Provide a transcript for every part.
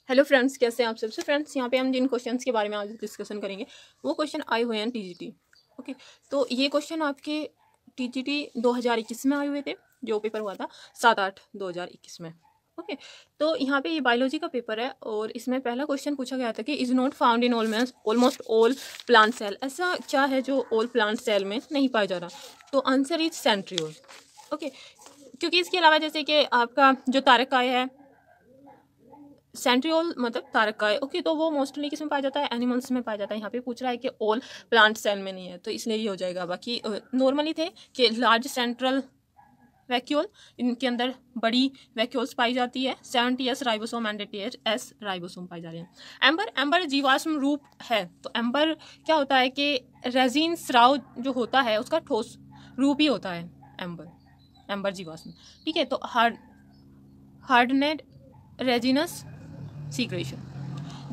Hello friends, कैसे हैं आप सबसे। फ्रेंड्स, यहाँ पे हम जिन क्वेश्चंस के बारे में आज डिस्कशन करेंगे वो क्वेश्चन आए हुए हैं टीजीटी। ओके, तो ये क्वेश्चन आपके टीजीटी 2021 में आए हुए थे, जो पेपर हुआ था 7/8/2021 में। ओके, तो यहाँ पे ये बायोलॉजी का पेपर है और इसमें पहला क्वेश्चन पूछा गया था कि is not found in almost all plant cell. ऐसा क्या है जो ऑल प्लांट सेल में नहीं पाया जा रहा? तो आंसर इज सेंट्रियोल। ओके, क्योंकि इसके अलावा जैसे कि आपका जो तारकाय है, सेंट्रियोल मतलब तारकाय। ओके, तो वो मोस्टली किस में पाया जाता है? एनिमल्स में पाया जाता है। यहाँ पे पूछ रहा है कि ऑल प्लांट सेल में नहीं है, तो इसलिए ये हो जाएगा। बाकी नॉर्मली थे कि लार्ज सेंट्रल वैक्यूल, इनके अंदर बड़ी वैक्यूल्स पाई जाती है। 70S ribosome and 80S ribosome पाई जा रही है। एम्बर जीवाश्म रूप है, तो एम्बर क्या होता है कि रेजिन स्राव जो होता है उसका ठोस रूप ही होता है एम्बर जीवाश्म। ठीक है, तो हार्डनेड रेजिनस सीक्रेशन।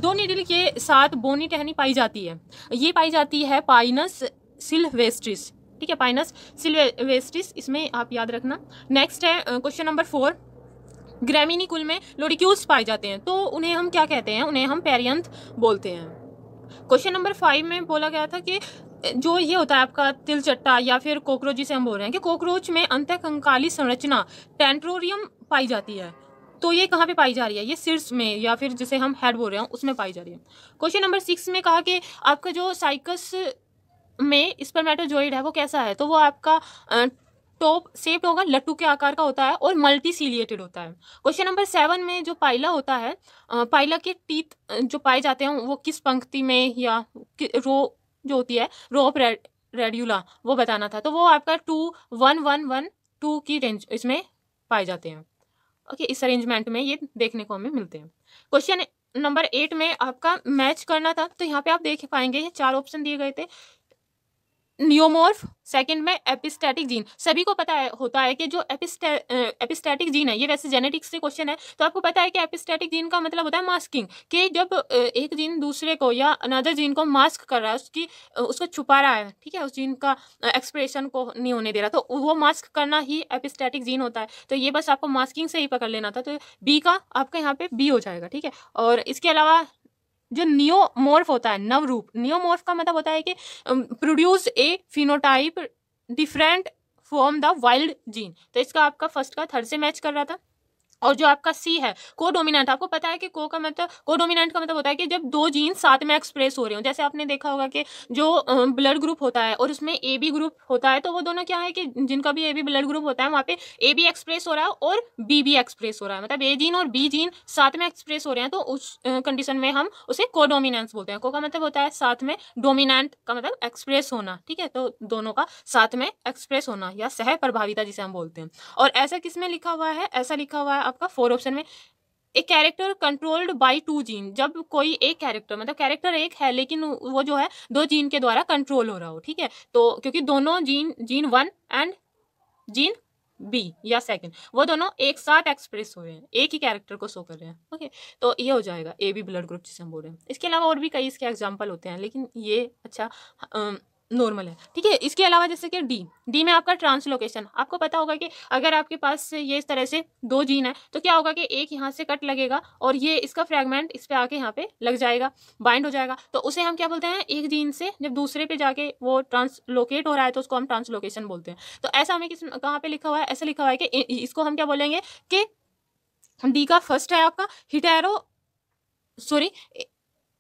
दो नीडल के साथ बोनी टहनी पाई जाती है, ये पाई जाती है पाइनस सिल्वेस्ट्रिस। ठीक है, पाइनस सिल्वेस्ट्रिस, इसमें आप याद रखना। नेक्स्ट है क्वेश्चन नंबर 4। ग्रेमिनी कुल में लोडिक्यूल्स पाए जाते हैं, तो उन्हें हम क्या कहते हैं? उन्हें हम पेरियंथ बोलते हैं। क्वेश्चन नंबर 5 में बोला गया था कि जो ये होता है आपका तिलचट्टा या फिर कॉकरोच, जिसे हम बोल रहे हैं कि कॉकरोच में अंतःकंकाली संरचना टेंट्रोरियम पाई जाती है, तो ये कहाँ पे पाई जा रही है? ये शीर्ष में, या फिर जिसे हम हेड बोल रहे हैं उसमें पाई जा रही है। क्वेश्चन नंबर 6 में कहा कि आपका जो साइकस में स्पर्मेटोजोइड है वो कैसा है? तो वो आपका टॉप शेप्ड होगा, लट्टू के आकार का होता है और मल्टी सीलिएटेड होता है। क्वेश्चन नंबर 7 में जो पाइला होता है, पाइला के टीथ जो पाए जाते हैं वो किस पंक्ति में या रो जो होती है, रो ऑफ रेड्यूला, वो बताना था। तो वो आपका 2 1 1 1 2 की रेंज इसमें पाए जाते हैं। ओके, इस अरेंजमेंट में ये देखने को हमें मिलते हैं। क्वेश्चन नंबर 8 में आपका मैच करना था, तो यहाँ पे आप देख पाएंगे ये 4 ऑप्शन दिए गए थे। नियोमॉर्फ, सेकंड में एपिस्टैटिक जीन। सभी को पता है होता है कि जो एपिस्टैटिक जीन है, ये वैसे जेनेटिक्स से क्वेश्चन है, तो आपको पता है कि एपिस्टैटिक जीन का मतलब होता है मास्किंग, कि जब एक जीन दूसरे को या अनदर जीन को मास्क कर रहा है, उसको छुपा रहा है, ठीक है, उस जीन का एक्सप्रेशन को नहीं होने दे रहा, तो वो मास्क करना ही एपिस्टैटिक जीन होता है। तो ये बस आपको मास्किंग से ही पकड़ लेना था, तो बी का आपका यहाँ पे बी हो जाएगा। ठीक है, और इसके अलावा जो नियोमॉर्फ होता है, नवरूप, नियोमॉर्फ का मतलब होता है कि produce a phenotype different from the wild gene. तो इसका आपका फर्स्ट का थर्ड से मैच कर रहा था। और जो आपका सी है, कोडोमिनेंट, आपको पता है कि को का मतलब, कोडोमिनेंट का मतलब होता है कि जब दो जीन साथ में एक्सप्रेस हो रहे हो। जैसे आपने देखा होगा कि जो ब्लड ग्रुप होता है और उसमें ए बी ग्रुप होता है, तो वो दोनों क्या है कि जिनका भी ए बी ब्लड ग्रुप होता है वहाँ पे ए बी एक्सप्रेस हो रहा है और बी भी एक्सप्रेस हो रहा है, मतलब ए जीन और बी जीन साथ में एक्सप्रेस हो रहे हैं, तो उस कंडीशन में हम उसे कोडोमिनेंस बोलते हैं। को का मतलब होता है साथ में, डोमिनेंट का मतलब एक्सप्रेस होना। ठीक है, तो दोनों का साथ में एक्सप्रेस होना या सह प्रभाविता जिसे हम बोलते हैं। और ऐसा किस में लिखा हुआ है? ऐसा लिखा हुआ है आपका 4 ऑप्शन में, एक कैरेक्टर कंट्रोल्ड बाय 2 जीन। जब कोई एक कैरेक्टर, मतलब कैरेक्टर एक है लेकिन वो जो है 2 जीन के द्वारा कंट्रोल हो रहा हो। ठीक है, तो क्योंकि दोनों जीन 1 एंड जीन बी या सेकंड, वो दोनों एक साथ एक्सप्रेस हो रहे हैं, एक ही कैरेक्टर को शो कर रहे हैं। ओके, तो ये हो जाएगा ए बी ब्लड ग्रुप जिसे हम बोल रहे हैं। इसके अलावा और भी कई इसके एग्जाम्पल होते हैं, लेकिन ये अच्छा नॉर्मल है। ठीक है, इसके अलावा जैसे कि डी में आपका ट्रांसलोकेशन, आपको पता होगा कि अगर आपके पास ये इस तरह से 2 जीन है, तो क्या होगा कि एक यहाँ से कट लगेगा और ये इसका फ्रेगमेंट इस पे आके यहाँ पे लग जाएगा, बाइंड हो जाएगा, तो उसे हम क्या बोलते हैं? एक जीन से जब दूसरे पे जाके वो ट्रांसलोकेट हो रहा है तो उसको हम ट्रांसलोकेशन बोलते हैं। तो ऐसा हमें कहाँ पे लिखा हुआ है? ऐसा लिखा हुआ है कि इसको हम क्या बोलेंगे कि डी का फर्स्ट है आपका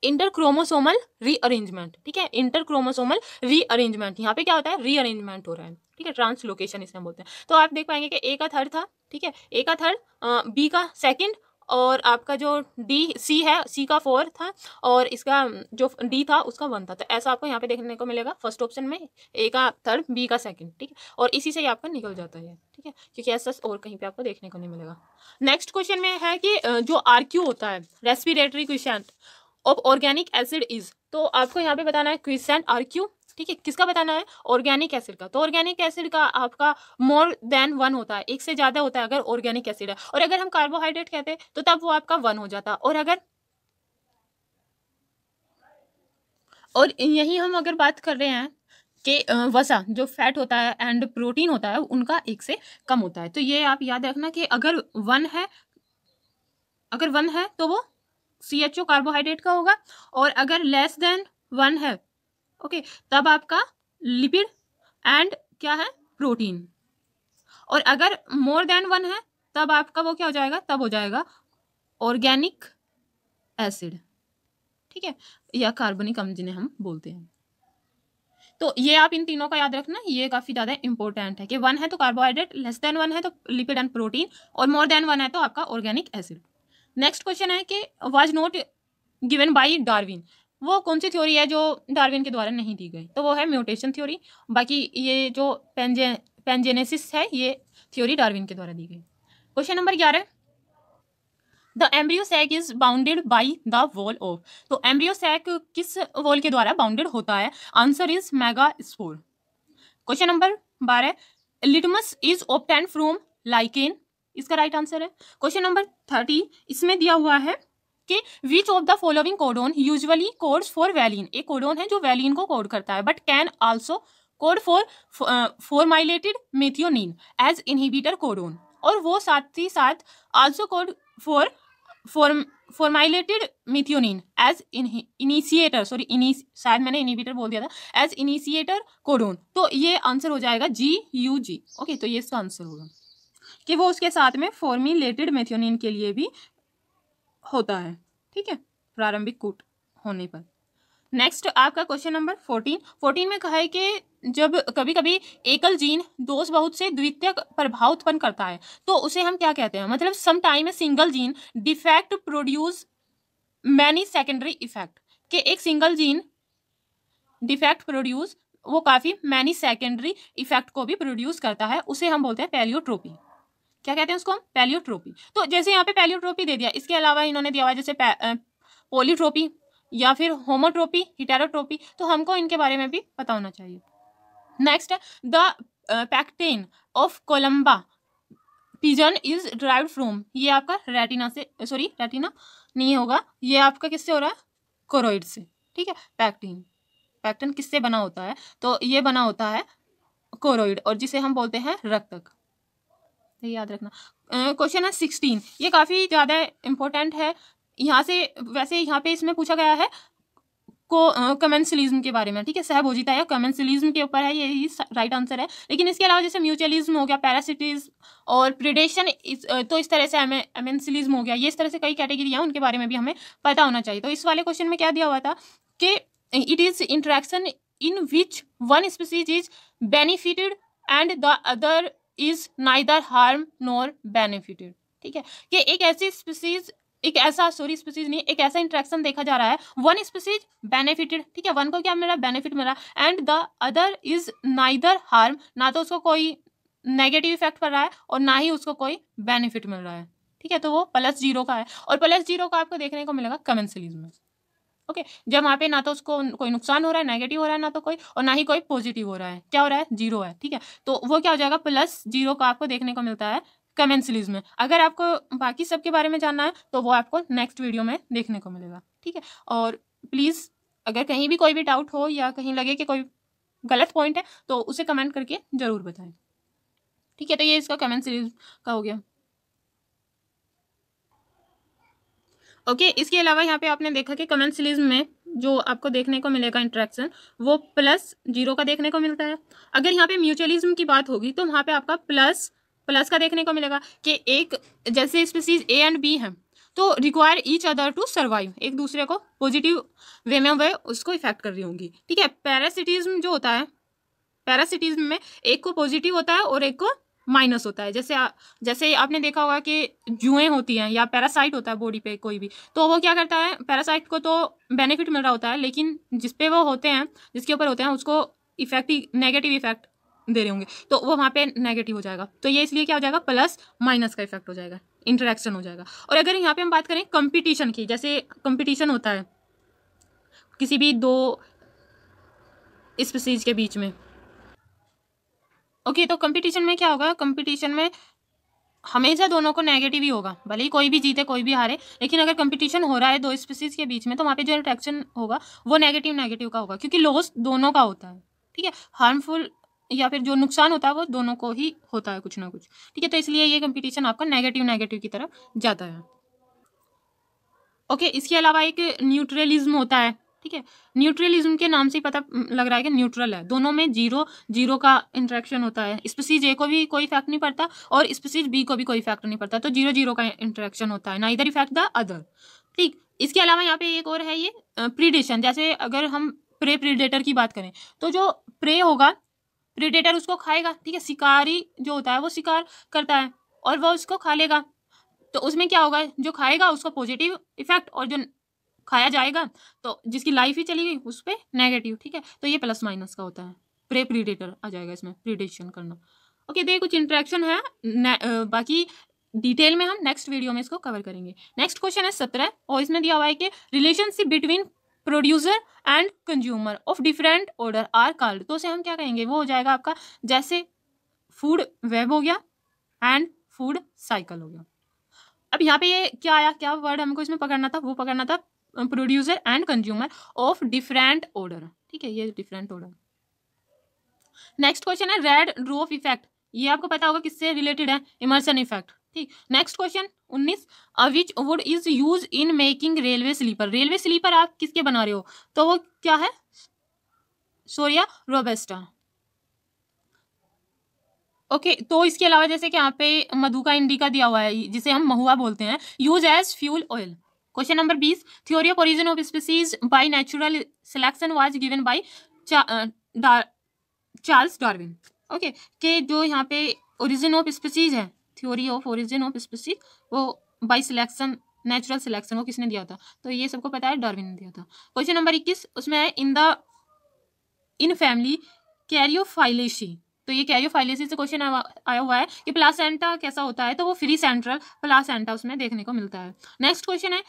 इंटरक्रोमोसोमल रीअरेंजमेंट। ठीक है, इंटरक्रोमोसोमल रीअरेंजमेंट, यहाँ पे क्या होता है? रीअरेंजमेंट हो रहा है। ठीक है, ट्रांसलोकेशन इसे हम बोलते हैं। तो आप देख पाएंगे कि ए का थर्ड था, ठीक है, ए का थर्ड, बी का सेकंड, और आपका जो डी सी है, सी का 4 था, और इसका जो डी था उसका 1 था। तो ऐसा आपको यहाँ पे देखने को मिलेगा फर्स्ट ऑप्शन में, ए का थर्ड, बी का सेकंड। ठीक है, और इसी से ही आपका निकल जाता है। ठीक है, क्योंकि ऐसा और कहीं पे आपको देखने को नहीं मिलेगा। नेक्स्ट क्वेश्चन में है कि जो आरक्यू होता है, respiratory question of organic acid is, तो आपको यहाँ पे बताना है क्विसेंट आरक्यू। ठीक है, किसका बताना है? ऑर्गेनिक एसिड का। तो ऑर्गेनिक एसिड का आपका मोर देन 1 होता है, एक से ज्यादा होता है अगर ऑर्गेनिक एसिड है। और अगर हम कार्बोहाइड्रेट कहते हैं तो तब वो आपका 1 हो जाता। और यही हम अगर बात कर रहे हैं कि वसा जो फैट होता है एंड प्रोटीन होता है उनका 1 से कम होता है। तो ये आप याद रखना कि अगर 1 है तो वो CHO कार्बोहाइड्रेट का होगा, और अगर लेस देन 1 है ओके तब आपका लिपिड एंड क्या है प्रोटीन, और अगर मोर देन 1 है तब आपका वो क्या हो जाएगा, तब हो जाएगा ऑर्गेनिक एसिड, ठीक है, या कार्बनिक अम्ल जिन्हें हम बोलते हैं। तो ये आप इन तीनों का याद रखना, ये काफ़ी ज़्यादा इंपॉर्टेंट है कि 1 है तो कार्बोहाइड्रेट, लेस देन 1 है तो लिपिड एंड प्रोटीन, और मोर देन 1 है तो आपका ऑर्गेनिक एसिड। नेक्स्ट क्वेश्चन है कि was not given by Darwin, वो कौन सी थ्योरी है जो डार्विन के द्वारा नहीं दी गई, तो वो है म्यूटेशन थ्योरी। बाकी ये जो पेंजेनेसिस है ये थ्योरी डार्विन के द्वारा दी गई। Question number 11, the embryo sac is bounded by the wall of, तो एम्ब्रियो सैक किस वॉल के द्वारा बाउंडेड होता है, answer is megaspore. Question number 12, litmus is obtained from lichen, इसका राइट आंसर है। क्वेश्चन नंबर 13, इसमें दिया हुआ है कि which of the following codon usually codes for valine, एक कोडोन है जो वैलिन को कोड करता है but can also code for formylated methionine as inhibitor codon, और वो साथ ही साथ also code for formylated methionine as initiator, शायद मैंने इनहिबिटर बोल दिया था, एज इनिशिएटर कोडोन, तो ये आंसर हो जाएगा GUG। ओके, तो ये इसका आंसर होगा कि वो उसके साथ में फॉर्मिलेटेड मेथियोनिन के लिए भी होता है, ठीक है, प्रारंभिक कूट होने पर। नेक्स्ट आपका क्वेश्चन नंबर 14 में कहा है कि जब कभी कभी एकल जीन दोष बहुत से द्वितीयक प्रभाव उत्पन्न करता है तो उसे हम क्या कहते हैं, मतलब some time a single gene defect produce many secondary effect, कि एक सिंगल जीन डिफेक्ट प्रोड्यूस वो काफी मैनी सेकेंडरी इफेक्ट को भी प्रोड्यूस करता है, उसे हम बोलते हैं पैलियोट्रोपी। क्या कहते हैं उसको हम, पैलियोट्रोपी। तो जैसे यहाँ पे पैलियोट्रोपी दे दिया, इसके अलावा इन्होंने दिया हुआ जैसे पॉलीट्रोपी या फिर होमोट्रोपी, हिटेरोट्रोपी, तो हमको इनके बारे में भी पता होना चाहिए। Next, the pecten of Columba pigeon is derived from, ये आपका रेटिना से, सॉरी रेटिना नहीं होगा, ये आपका किससे हो रहा है, कोरोइड से, ठीक है। पैक्टेन किससे बना होता है, तो ये बना होता है कोरोइड, और जिसे हम बोलते हैं रक्तक, ये याद रखना। क्वेश्चन है 16, ये काफ़ी ज़्यादा इंपॉर्टेंट है यहाँ से, वैसे यहाँ पे इसमें पूछा गया है को कमेंसलिज्म के बारे में, ठीक है, सहभोजिता या कमेंसलिज्म के ऊपर है, यही राइट आंसर है। लेकिन इसके अलावा जैसे म्यूचुअलिज्म हो गया, पैरासिटिज्म और प्रिडेशन, तो इस तरह से एमेंसलिज्म हो गया, ये इस तरह से कई कैटेगरी हैं, उनके बारे में भी हमें पता होना चाहिए। तो इस वाले क्वेश्चन में क्या दिया हुआ था कि it is interaction in which one species is benefited and the other is neither harm nor benefited, ठीक है, कि एक ऐसी स्पीसीज, स्पीसीज नहीं, एक ऐसा इंटरेक्शन देखा जा रहा है, वन स्पीसीज बेनिफिटेड, ठीक है, वन को क्या मिल रहा है, बेनिफिट मिल रहा है, and the other is neither harm, ना तो उसको कोई नेगेटिव इफेक्ट पड़ रहा है और ना ही उसको कोई बेनिफिट मिल रहा है, ठीक है, तो वो +0 का है, और +0 का आपको देखने को मिलेगा कमेंसलिज्म में। ओके, जब वहाँ पे ना तो उसको कोई नुकसान हो रहा है, नेगेटिव हो रहा है, ना तो कोई, और ना ही कोई पॉजिटिव हो रहा है, क्या हो रहा है, 0 है, ठीक है, तो वो क्या हो जाएगा, +0 का आपको देखने को मिलता है कमेंसलिज्म में। अगर आपको बाकी सब के बारे में जानना है तो वो आपको नेक्स्ट वीडियो में देखने को मिलेगा, ठीक है। और प्लीज़ अगर कहीं भी कोई भी डाउट हो या कहीं लगे कि कोई गलत पॉइंट है तो उसे कमेंट करके ज़रूर बताएं, ठीक है। तो ये इसका कमेंसलिज्म का हो गया। ओके, इसके अलावा यहाँ पे आपने देखा कि कमेंसलिज्म में जो आपको देखने को मिलेगा इंट्रैक्शन, वो +0 का देखने को मिलता है। अगर यहाँ पे म्यूचुअलिज्म की बात होगी तो वहाँ पे आपका प्लस का देखने को मिलेगा कि एक जैसे स्पीसीज A एंड B हैं तो require each other to survive, एक दूसरे को पॉजिटिव वे में वे उसको इफेक्ट कर रही होंगी, ठीक है। पैरासिटिज्म जो होता है, पैरासिटिज्म में एक को पॉजिटिव होता है और एक को माइनस होता है। जैसे आपने देखा होगा कि जुएं होती हैं या पैरासाइट होता है बॉडी पे कोई भी, तो वो क्या करता है, पैरासाइट को तो बेनिफिट मिल रहा होता है, लेकिन जिस पे वो होते हैं, जिसके ऊपर होते हैं, उसको इफेक्ट ही नेगेटिव इफेक्ट दे रहे होंगे, तो वो वहाँ पे नेगेटिव हो जाएगा। तो ये इसलिए क्या हो जाएगा, +- का इफेक्ट हो जाएगा, इंटरेक्शन हो जाएगा। और अगर यहाँ पे हम बात करें कंपटीशन की, जैसे कंपटीशन होता है किसी भी 2 स्पीसीज के बीच में, ओके, तो कंपटीशन में क्या होगा, कंपटीशन में हमेशा दोनों को नेगेटिव ही होगा, भले ही कोई भी जीते कोई भी हारे, लेकिन अगर कंपटीशन हो रहा है 2 स्पीसीज के बीच में तो वहाँ पे जो इंटरेक्शन होगा वो नेगेटिव का होगा, क्योंकि लॉस दोनों का होता है, ठीक है, हार्मफुल या फिर जो नुकसान होता है वो दोनों को ही होता है कुछ ना कुछ, ठीक है। तो इसलिए ये कंपटीशन आपका नेगेटिव की तरफ जाता है। ओके, इसके अलावा एक न्यूट्रलिज्म होता है, ठीक है। न्यूट्रलिज्म के नाम से ही पता लग रहा है कि न्यूट्रल है, दोनों में जीरो जीरो का इंटरेक्शन होता है। स्पीसीज ए को भी कोई इफेक्ट नहीं पड़ता और स्पीसीज बी को भी कोई इफेक्ट नहीं पड़ता, तो जीरो जीरो का इंटरेक्शन होता है, ना इधर इफेक्ट द अदर, ठीक। इसके अलावा यहाँ पे एक और है ये प्रीडेशन। जैसे अगर हम प्रे प्रीडेटर की बात करें तो जो प्रे होगा, प्रीडेटर उसको खाएगा, ठीक है। शिकारी जो होता है वो शिकार करता है और वो उसको खा लेगा, तो उसमें क्या होगा, जो खाएगा उसको पॉजिटिव इफेक्ट और जो खाया जाएगा तो जिसकी लाइफ ही चली गई उस पर नेगेटिव, ठीक है। तो ये प्लस माइनस का होता है, प्रे प्रीडेटर आ जाएगा इसमें, प्रीडेशन करना। ओके, तो ये कुछ इंटरेक्शन है, बाकी डिटेल में हम नेक्स्ट वीडियो में इसको कवर करेंगे। नेक्स्ट क्वेश्चन है 17 और इसमें दिया हुआ है कि relationship between producer and consumer of different order are called. तो उसे हम क्या कहेंगे, वो हो जाएगा आपका जैसे फूड वेब हो गया एंड फूड साइकिल हो गया। अब यहाँ पे ये क्या आया, क्या वर्ड हमको इसमें पकड़ना था, वो पकड़ना था producer and consumer of different order, ठीक है, ये डिफरेंट ऑर्डर। नेक्स्ट क्वेश्चन है रेड ड्वार्फ इफेक्ट, ये आपको पता होगा किससे रिलेटेड है, इमर्सन इफेक्ट, ठीक। Next question 19 which wood is use in making railway sleeper. Railway sleeper आप किसके बना रहे हो, तो वो क्या है, सोरिया रोबेस्टा। ओके, तो इसके अलावा जैसे कि यहाँ पे मधुका इंडिका दिया हुआ है जिसे हम महुआ बोलते हैं, use as fuel oil. Question number 20 theory of origin of species by natural selection was given by Charles Darwin. Okay, कि जो यहाँ पे ओरिजिन ऑफ स्पीसीज है, theory of origin of species, वो बाय सिलेक्शन, नेचुरल सिलेक्शन, वो किसने दिया था, तो ये सबको पता है डार्विन ने दिया था। क्वेश्चन नंबर 21 उसमें है इन फैमिली कैरियोफाइलेसी। तो ये कैरियोफाइलेसी से क्वेश्चन आया हुआ है कि प्लासेंटा कैसा होता है, तो वो फ्री सेंट्रल प्लासेंटा उसमें देखने को मिलता है। नेक्स्ट क्वेश्चन है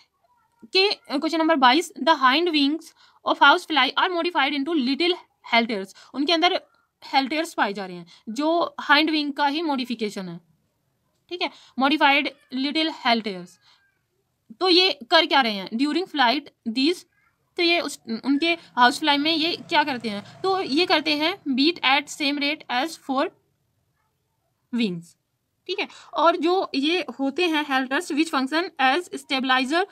कि question number 22 the hind wings of house fly are modified into little halteres. उनके अंदर हेल्टेयर्स पाए जा रहे हैं, जो हाइंड विंग का ही मॉडिफिकेशन है, ठीक है, मॉडिफाइड लिटिल हेल्टेयर्स। तो ये कर क्या रहे हैं ड्यूरिंग फ्लाइट दीज, तो ये उनके हाउस फ्लाई में ये क्या करते हैं, तो ये करते हैं beat at same rate as fore wings, ठीक है। और जो ये होते हैं halteres which function as stabiliser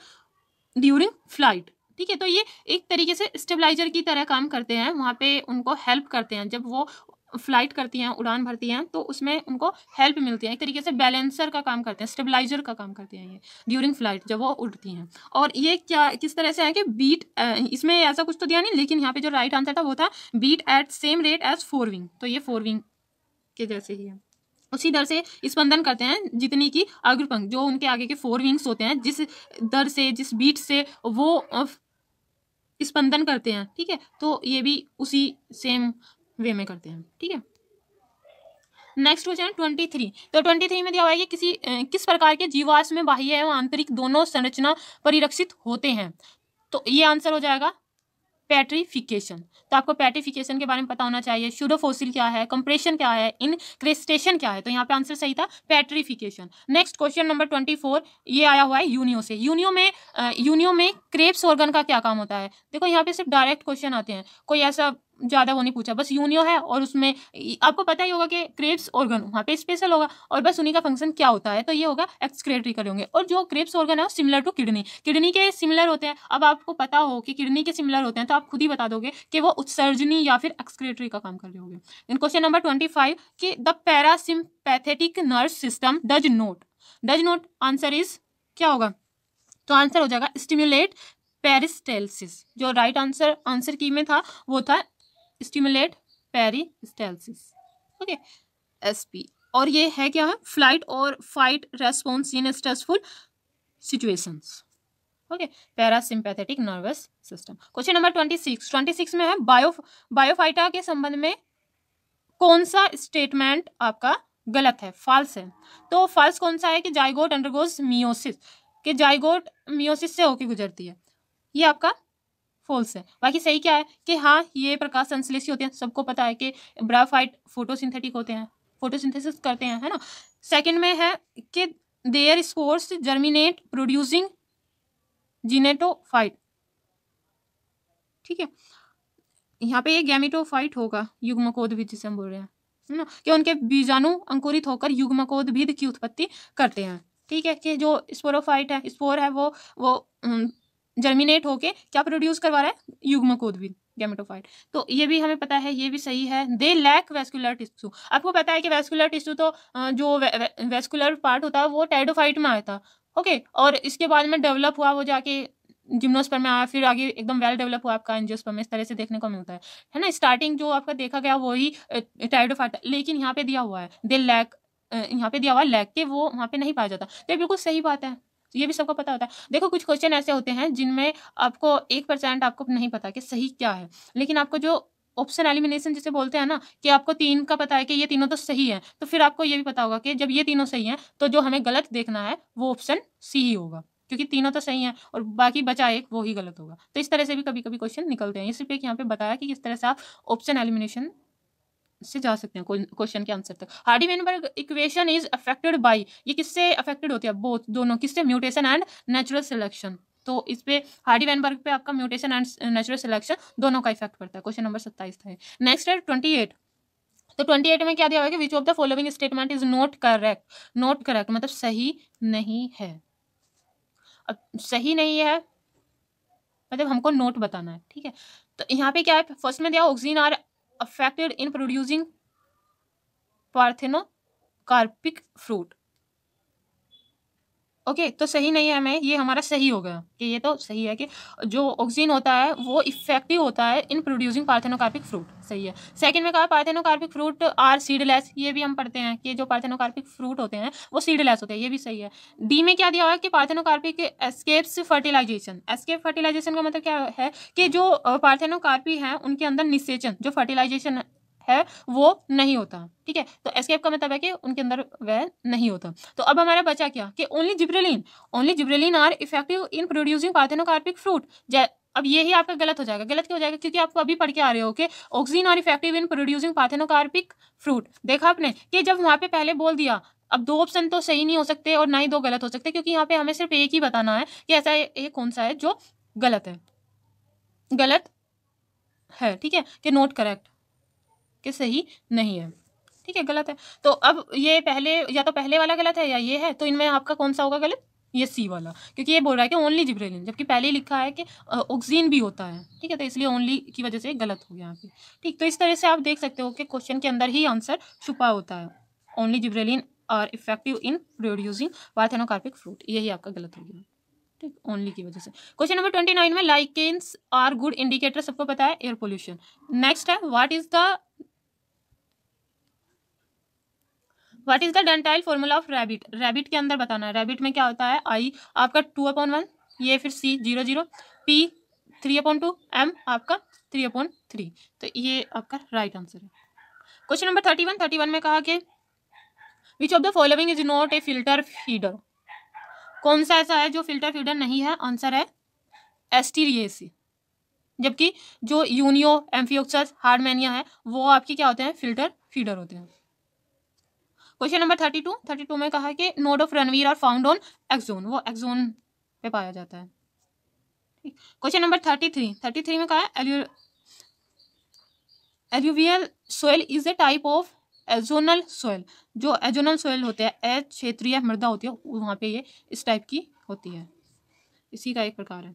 during flight, ठीक है। तो ये एक तरीके से स्टेबलाइजर की तरह काम करते हैं, वहाँ पे उनको हेल्प करते हैं, जब वो फ्लाइट करती हैं, उड़ान भरती हैं, तो उसमें उनको हेल्प मिलती है, एक तरीके से बैलेंसर का काम करते हैं, स्टेबलाइजर का काम करते हैं ये ड्यूरिंग फ्लाइट जब वो उड़ती हैं। और ये क्या किस तरह से है कि बीट, इसमें ऐसा कुछ तो दिया नहीं, लेकिन यहाँ पे जो राइट आंसर था वो था beat at same rate as forewing, तो ये फोर विंग के जैसे ही है, उसी दर से स्पंदन करते हैं जितनी की अग्रपंख, जो उनके आगे के फोर विंग्स होते हैं, जिस दर से, जिस बीट से वो स्पंदन करते हैं, ठीक है, तो ये भी उसी सेम वे में करते हैं, ठीक है। नेक्स्ट क्वेश्चन है 23। तो 23 में दिया हुआ है कि किस प्रकार के जीवाश्म में बाह्य एवं आंतरिक दोनों संरचना परिरक्षित होते हैं, तो ये आंसर हो जाएगा पेट्रिफिकेशन। तो आपको पेट्रिफिकेशन के बारे में पता होना चाहिए, स्यूडोफोसिल क्या है, कंप्रेशन क्या है, इनक्रेस्टेशन क्या है, तो यहाँ पे आंसर सही था पेट्रिफिकेशन। नेक्स्ट क्वेश्चन नंबर 24 ये आया हुआ है यूनियो से। यूनियो में क्रेब्स ऑर्गन का क्या काम होता है, देखो यहाँ पे सिर्फ डायरेक्ट क्वेश्चन आते हैं, कोई ऐसा ज़्यादा वो नहीं पूछा, बस यूनियो है और उसमें आपको पता ही होगा कि क्रेब्स ऑर्गन वहाँ पे स्पेशल होगा और बस उन्हीं का फंक्शन क्या होता है, तो ये होगा एक्सक्रेटरी कर होंगे। और जो क्रेब्स ऑर्गन है वो सिमिलर टू किडनी के सिमिलर होते हैं। अब आपको पता हो कि किडनी के सिमिलर होते हैं तो आप खुद ही बता दोगे कि वो उत्सर्जनी या फिर एक्सक्रेटरी का काम कर रहे होंगे। इन क्वेश्चन नंबर 25 कि the parasympathetic nerve system does note answer is क्या होगा, तो आंसर हो जाएगा स्टिमुलेट पेरिस्टेल्सिस। जो राइट आंसर की में था वो था स्टिमुलेट पेरिस्टेल्सिस, ओके, एसपी। और ये है क्या है, फ्लाइट और fight response in stressful situations, okay, parasympathetic nervous system. Question number 26 में है बायोफाइटा के संबंध में कौन सा स्टेटमेंट आपका गलत है, फॉल्स है, तो फॉल्स कौन सा है कि जाइगोट अंडरगोज मियोसिस, कि जाइगोट मियोसिस से होके गुजरती है, ये आपका फॉल्स है। बाकी सही क्या है कि हाँ ये प्रकाश संश्लेषी होते हैं, सबको पता है कि ब्रायोफाइट फोटोसिंथेटिक होते हैं, फोटोसिंथेसिस करते हैं, है ना। सेकंड में है कि देयर स्पोर्स जर्मिनेट प्रोड्यूसिंग जिनेटोफाइट, ठीक है, यहाँ पे ये गैमेटोफाइट होगा, युग्मकोद्भिद जिसे हम बोल रहे हैं, है ना, कि उनके बीजाणु अंकुरित होकर युग्मकोद्भिद की उत्पत्ति करते हैं, ठीक है। कि जो स्पोरोफाइट है, स्पोर है वो जर्मिनेट होके क्या प्रोड्यूस करवा रहा है, युग्मकोद्भिद गैमेटोफाइट। तो ये भी हमें पता है, ये भी सही है। दे लैक वेस्कुलर टिश्यू, आपको पता है कि वेस्कुलर टिश्यू तो जो वेस्कुलर पार्ट होता है वो टेरिडोफाइट में आया था, ओके, और इसके बाद में डेवलप हुआ वो जाके जिम्नोस्पर्म में आया, फिर आगे एकदम वेल डेवलप हुआ आपका एंजियोस्पर्म में, इस तरह से देखने को मिलता है ना। स्टार्टिंग जो आपका देखा गया वही टेरिडोफाइट, लेकिन यहाँ पे दिया हुआ है दे लैक, यहाँ पे दिया हुआ है लैक के वो वहाँ पे नहीं पाया जाता, तो ये बिल्कुल सही बात है, ये भी सबको पता होता है। देखो कुछ क्वेश्चन ऐसे होते हैं जिनमें आपको 1% आपको नहीं पता कि सही क्या है, लेकिन आपको जो ऑप्शन एलिमिनेशन जिसे बोलते हैं ना, कि आपको 3 का पता है कि ये तीनों तो सही है, तो फिर आपको ये भी पता होगा कि जब ये तीनों सही हैं तो जो हमें गलत देखना है वो ऑप्शन सी ही होगा, क्योंकि तीनों तो सही हैं और बाकी बचा एक वो ही गलत होगा। तो इस तरह से भी कभी कभी क्वेश्चन निकलते हैं, ये सिर्फ एक यहाँ पे बताया कि किस तरह से आप ऑप्शन एलिमिनेशन से जा सकते हैं क्वेश्चन के आंसर तक। Hardy Weinberg equation is affected by, ये किससे अफेक्टेड होती है, बोथ, दोनों, किससे, म्यूटेशन एंड नेचुरल सिलेक्शन। तो इस पे हार्डी वेनबर्ग पे आपका म्यूटेशन एंड नेचुरल सिलेक्शन दोनों का इफेक्ट पड़ता है। क्वेश्चन नंबर 27 था। नेक्स्ट है 28। तो 28 में क्या दिया हुआ है कि which of the following statement is not correct, not correct मतलब सही नहीं है। अब सही नहीं है मतलब हमको नोट बताना है, ठीक है। तो यहाँ पे क्या है, फर्स्ट में दिया auxins are affected in producing parthenocarpic fruit, okay, तो सही नहीं है हमें, ये हमारा सही हो गया कि ये तो सही है कि जो ऑक्सीजन होता है वो इफेक्टिव होता है इन प्रोड्यूसिंग पार्थेनोकार्पिक फ्रूट, सही है। सेकंड में कहा पार्थेनोकार्पिक फ्रूट आर सीडलेस, ये भी हम पढ़ते हैं कि जो पार्थेनोकार्पिक फ्रूट होते हैं वो सीडलेस होते हैं, ये भी सही है। डी में क्या दिया हुआ है कि parthenocarpic escapes fertilization, escape fertilization का मतलब क्या है कि जो पार्थेनोकार्पी हैं उनके अंदर निषेचन, जो फर्टिलाइजेशन है वो नहीं होता, ठीक है। तो एस्केप का मतलब है कि उनके अंदर वह नहीं होता। तो अब हमारा बचा क्या कि only gibberellin are effective in producing parthenocarpic fruit. अब यही आपका गलत हो जाएगा, गलत क्यों हो जाएगा, क्योंकि आपको अभी पढ़ के आ रहे हो कि auxins are effective in producing parthenocarpic fruit. देखा आपने कि जब वहां पे पहले बोल दिया, अब 2 ऑप्शन तो सही नहीं हो सकते और ना ही 2 गलत हो सकते, क्योंकि यहाँ पे हमें सिर्फ एक ही बताना है कि ऐसा एक कौन सा है जो गलत है, गलत है, ठीक है, कि नॉट करेक्ट, कि सही नहीं है, ठीक है, गलत है। तो अब ये पहले या तो पहले वाला गलत है या ये है, तो इनमें आपका कौन सा होगा गलत, ये सी वाला, क्योंकि ये बोल रहा है कि ओनली जिब्रेलिन, जबकि पहले ही लिखा है कि ऑक्सीजन भी होता है, ठीक है, तो इसलिए ओनली की वजह से गलत हो गया यहाँ पे, ठीक। तो इस तरह से आप देख सकते हो कि क्वेश्चन के अंदर ही आंसर छुपा होता है, only gibberellin are effective in producing parthenocarpic fruit, यही आपका गलत हो गया, ठीक, ओनली की वजह से। क्वेश्चन नंबर 29 में लाइकेन्स आर गुड इंडिकेटर, सबको पता है, एयर पोल्यूशन। नेक्स्ट है what is the dental formula of rabbit, rabbit के अंदर बताना है, रैबिट में क्या होता है, आई आपका 2/1, ये फिर सी 0/0, पी 3/2, एम आपका 3/3, तो ये आपका राइट आंसर है। क्वेश्चन नंबर 31 में कहा कि which of the following is not a filter feeder, कौन सा ऐसा है जो फिल्टर फीडर नहीं है, आंसर है एस्टीरिएसी, जबकि जो यूनियो, एम्फियोक्सस, हार्डमैनिया है वो आपकी क्या होते हैं, फिल्टर फीडर होते हैं। क्वेश्चन नंबर 32 में कहा कि node of Ranvier are found on axon, वो एक्सोन पे पाया जाता है। क्वेश्चन नंबर 33 में कहा है alluvial soil is a type of azonal soil, जो एजोनल सोयल होते हैं, क्षेत्रीय मृदा होती है, वहाँ पे ये इस टाइप की होती है, इसी का एक प्रकार है।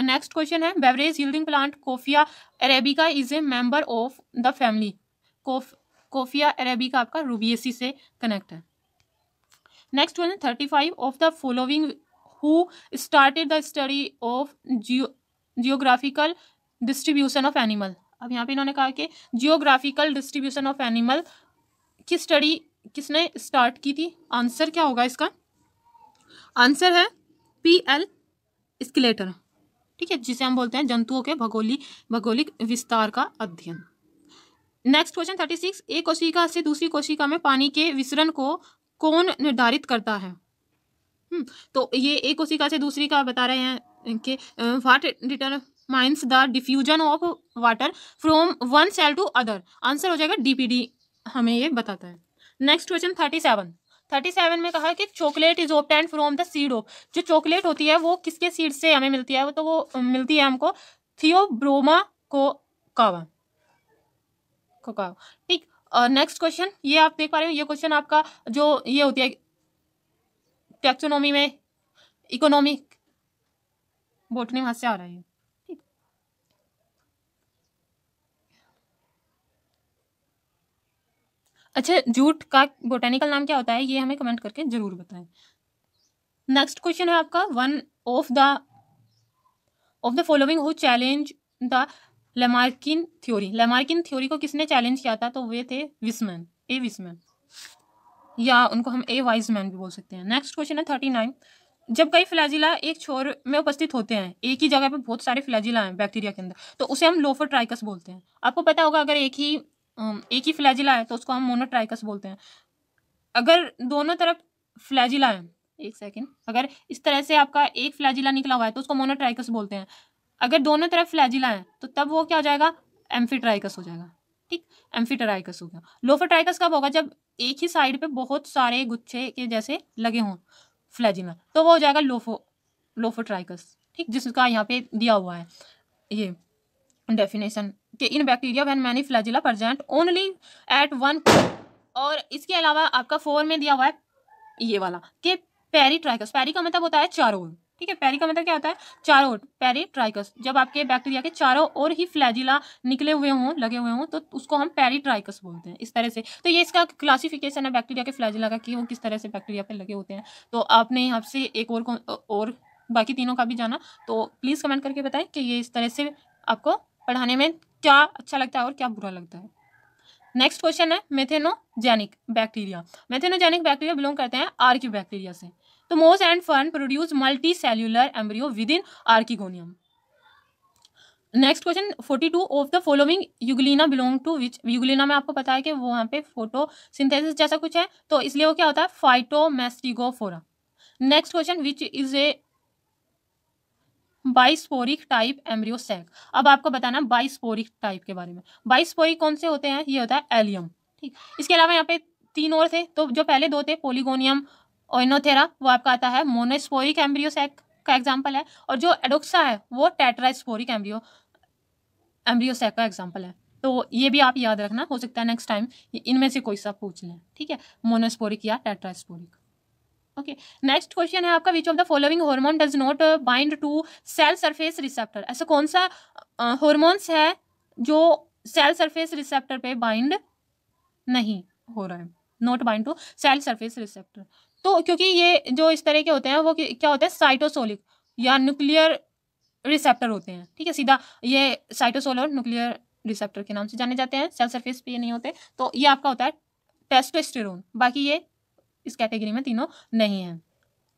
नेक्स्ट क्वेश्चन है beverage yielding plant Coffea arabica is a member of the family, Coffea arabica आपका रूबिएसी से कनेक्ट है। Next one 35 of the following who started the study of geographical distribution of animal, अब यहाँ पे इन्होंने कहा कि जियोग्राफिकल डिस्ट्रीब्यूशन ऑफ एनिमल की स्टडी किसने स्टार्ट की थी, आंसर क्या होगा इसका, आंसर है P.L. स्केलेटर, ठीक है, जिसे हम बोलते हैं जंतुओं के भौगोलिक विस्तार का अध्ययन। नेक्स्ट क्वेश्चन 36 एक कोशिका से दूसरी कोशिका में पानी के विसरण को कौन निर्धारित करता है, तो ये एक कोशिका से दूसरी का बता रहे हैं कि what determines the diffusion of water from one cell to other, answer हो जाएगा DPD, हमें ये बताता है। नेक्स्ट क्वेश्चन 37 में कहा कि chocolate is obtained from the seed of, जो चॉकलेट होती है वो किसके सीड से हमें मिलती है, तो वो मिलती है हमको थियोब्रोमा कोकावा, ठीक। नेक्स्ट क्वेश्चन ये आप देख पा रहे हो, ये क्वेश्चन आपका जो ये होती है टैक्सोनॉमी में, इकोनॉमिक बोटनी वहां से आ रहा है। ठीक, अच्छा जूट का बोटेनिकल नाम क्या होता है, ये हमें कमेंट करके जरूर बताएं। नेक्स्ट क्वेश्चन है आपका, one of the following who challenge the Lamarckian theory. Lamarckian theory को किसने चैलेंज किया था, तो वे थे विसमैन, ए विसमैन, या उनको हम ए वाइजमैन भी बोल सकते हैं। नेक्स्ट क्वेश्चन है 39, जब कई फ्लैजिला एक छोर में उपस्थित होते हैं, एक ही जगह पे बहुत सारे फ्लैजिला हैं बैक्टीरिया के अंदर, तो उसे हम लोफोट्राइकस बोलते हैं। आपको पता होगा अगर एक ही फ्लैजिला है तो उसको हम मोनोट्राइकस बोलते हैं। अगर दोनों तरफ फ्लैजिला है, एक सेकेंड, अगर इस तरह से आपका एक फ्लैजिला निकला हुआ है तो उसको मोनोट्राइकस बोलते हैं। अगर दोनों तरफ फ्लैजिला है तो तब वो क्या हो जाएगा, एम्फीट्राइकस हो जाएगा। ठीक, एम्फीट्राइकस हो गया। लोफोट्राइकस कब होगा, जब एक ही साइड पे बहुत सारे गुच्छे के जैसे लगे हों फ्लैजिला, तो वो हो जाएगा लोफोट्राइकस। ठीक, जिसका यहाँ पे दिया हुआ है ये डेफिनेशन कि in bacteria when many flagella present only at one. और इसके अलावा आपका 4 में दिया हुआ है ये वाला कि पेरीट्राइकस, पेरी का मतलब होता है चारों ओर। ठीक है, पेरी का मतलब क्या होता है, चारों ओर। पेरीट्राइकस, जब आपके बैक्टीरिया के चारों ओर ही फ्लैजिला निकले हुए हों, लगे हुए हों, तो उसको हम पेरीट्राइकस बोलते हैं, इस तरह से। तो ये इसका क्लासिफिकेशन है बैक्टीरिया के फ्लैजिला का कि वो किस तरह से बैक्टीरिया पे लगे होते हैं। तो आपने यहाँ से एक और बाकी तीनों का भी जाना, तो प्लीज़ कमेंट करके बताएं कि ये इस तरह से आपको पढ़ाने में क्या अच्छा लगता है और क्या बुरा लगता है। नेक्स्ट क्वेश्चन है methanogenic bacteria. Methanogenic bacteria belong करते हैं आर्की बैक्टीरिया से। तो moss and fern produce multicellular embryo within archegonium. Next question 42, of the following Euglena belong to which. Euglena में आपको पता है कि वो वहाँ पे फोटोसिंथेसिस जैसा कुछ है, तो इसलिए वो क्या होता है, Phytomastigophora. Next question, which is a bisporic type embryo sac. अब आपको बताना बाइस्पोरिक टाइप के बारे में। बाइस्पोरिक कौन से होते हैं, ये होता है एलियम। ठीक, इसके अलावा यहाँ पे 3 और थे, तो जो पहले 2 थे पोलिगोनियम ओइनोथेरा, वो आपका आता है मोनोस्पोरिक एम्ब्रियो सैक का एग्जाम्पल है, और जो एडोक्सा है वो टेट्रास्पोरिक एम्ब्रियो सैक का एग्जाम्पल है। तो ये भी आप याद रखना, हो सकता है नेक्स्ट टाइम इनमें से कोई सा पूछ लें। ठीक है, मोनोस्पोरिक या टेट्रास्पोरिक। ओके, नेक्स्ट क्वेश्चन है आपका, which of the following hormone does not bind to cell surface receptor. ऐसा कौन सा हार्मोन्स है जो सेल सरफेस रिसेप्टर पे बाइंड नहीं हो रहा है, not bind to cell surface receptor. तो क्योंकि ये जो इस तरह के होते हैं वो क्या होते हैं, साइटोसोलिक या न्यूक्लियर रिसेप्टर होते हैं। ठीक है, सीधा ये साइटोसोल और न्यूक्लियर रिसेप्टर के नाम से जाने जाते हैं, सेल सरफेस पे ये नहीं होते। तो ये आपका होता है टेस्टोस्टेरोन, बाकी ये इस कैटेगरी में तीनों नहीं है।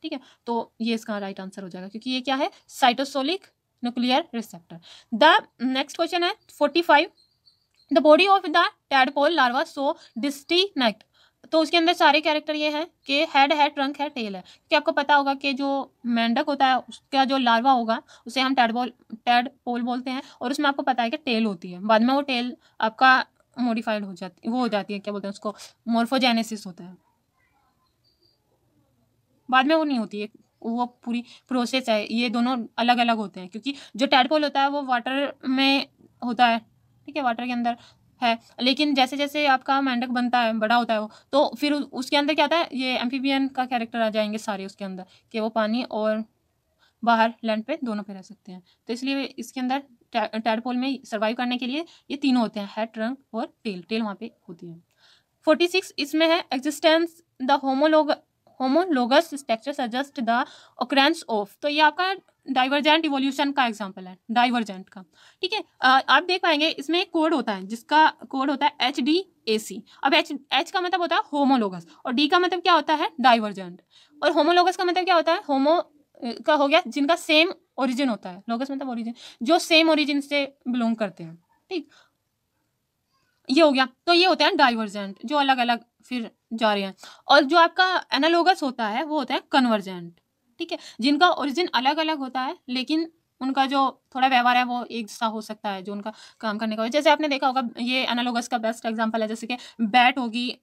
ठीक है, तो ये इसका राइट आंसर हो जाएगा, क्योंकि ये क्या है, cytosolic nuclear receptor. The next question है 45, the body of the tadpole larva so distinct. तो उसके अंदर सारे कैरेक्टर ये हैं कि हेड है, ट्रंक है, टेल है। क्योंकि आपको पता होगा कि जो मेंढक होता है उसका जो लार्वा होगा उसे हम टैडपोल बोलते हैं, और उसमें आपको पता है कि टेल होती है। बाद में वो टेल आपका मॉडिफाइड हो जाती है, क्या बोलते हैं उसको, मोर्फोजेनेसिस होता है। बाद में वो नहीं होती है, वो पूरी प्रोसेस है, ये दोनों अलग अलग होते हैं। क्योंकि जो टैडपोल होता है वो वाटर में होता है, ठीक है, वाटर के अंदर है। लेकिन जैसे जैसे आपका मेंढक बनता है, बड़ा होता है वो, तो फिर उसके अंदर क्या आता है, ये एम्फीबियन का कैरेक्टर आ जाएंगे सारे उसके अंदर, कि वो पानी और बाहर लैंड पे दोनों पे रह सकते हैं। तो इसलिए इसके अंदर टैडपोल में सर्वाइव करने के लिए ये तीनों होते हैं, हेड, ट्रंक और टेल वहाँ पे होती है। 46 इसमें है, existence the homologous structure suggest the occurrence of. तो ये आपका डाइवर्जेंट इवोल्यूशन का एग्जांपल है, डाइवर्जेंट का। ठीक है, आप देख पाएंगे इसमें एक कोड होता है जिसका कोड होता है HDAC। अब H का मतलब होता है होमोलोगस, और D का मतलब क्या होता है, डाइवर्जेंट। और होमोलोगस का मतलब क्या होता है, होमो का हो गया जिनका सेम ओरिजिन होता है, लोगस मतलब ओरिजिन, जो सेम ओरिजिन से बिलोंग करते हैं। ठीक, ये हो गया। तो ये होते हैं डाइवर्जेंट, जो अलग अलग फिर जा रहे हैं। और जो आपका एनालोगस होता है वो होता है कन्वर्जेंट। ठीक है, जिनका ओरिजिन अलग अलग होता है लेकिन उनका जो थोड़ा व्यवहार है वो एक सा हो सकता है, जो उनका काम करने का। जैसे आपने देखा होगा, ये एनालोगस का बेस्ट एग्जांपल है, जैसे कि बैट होगी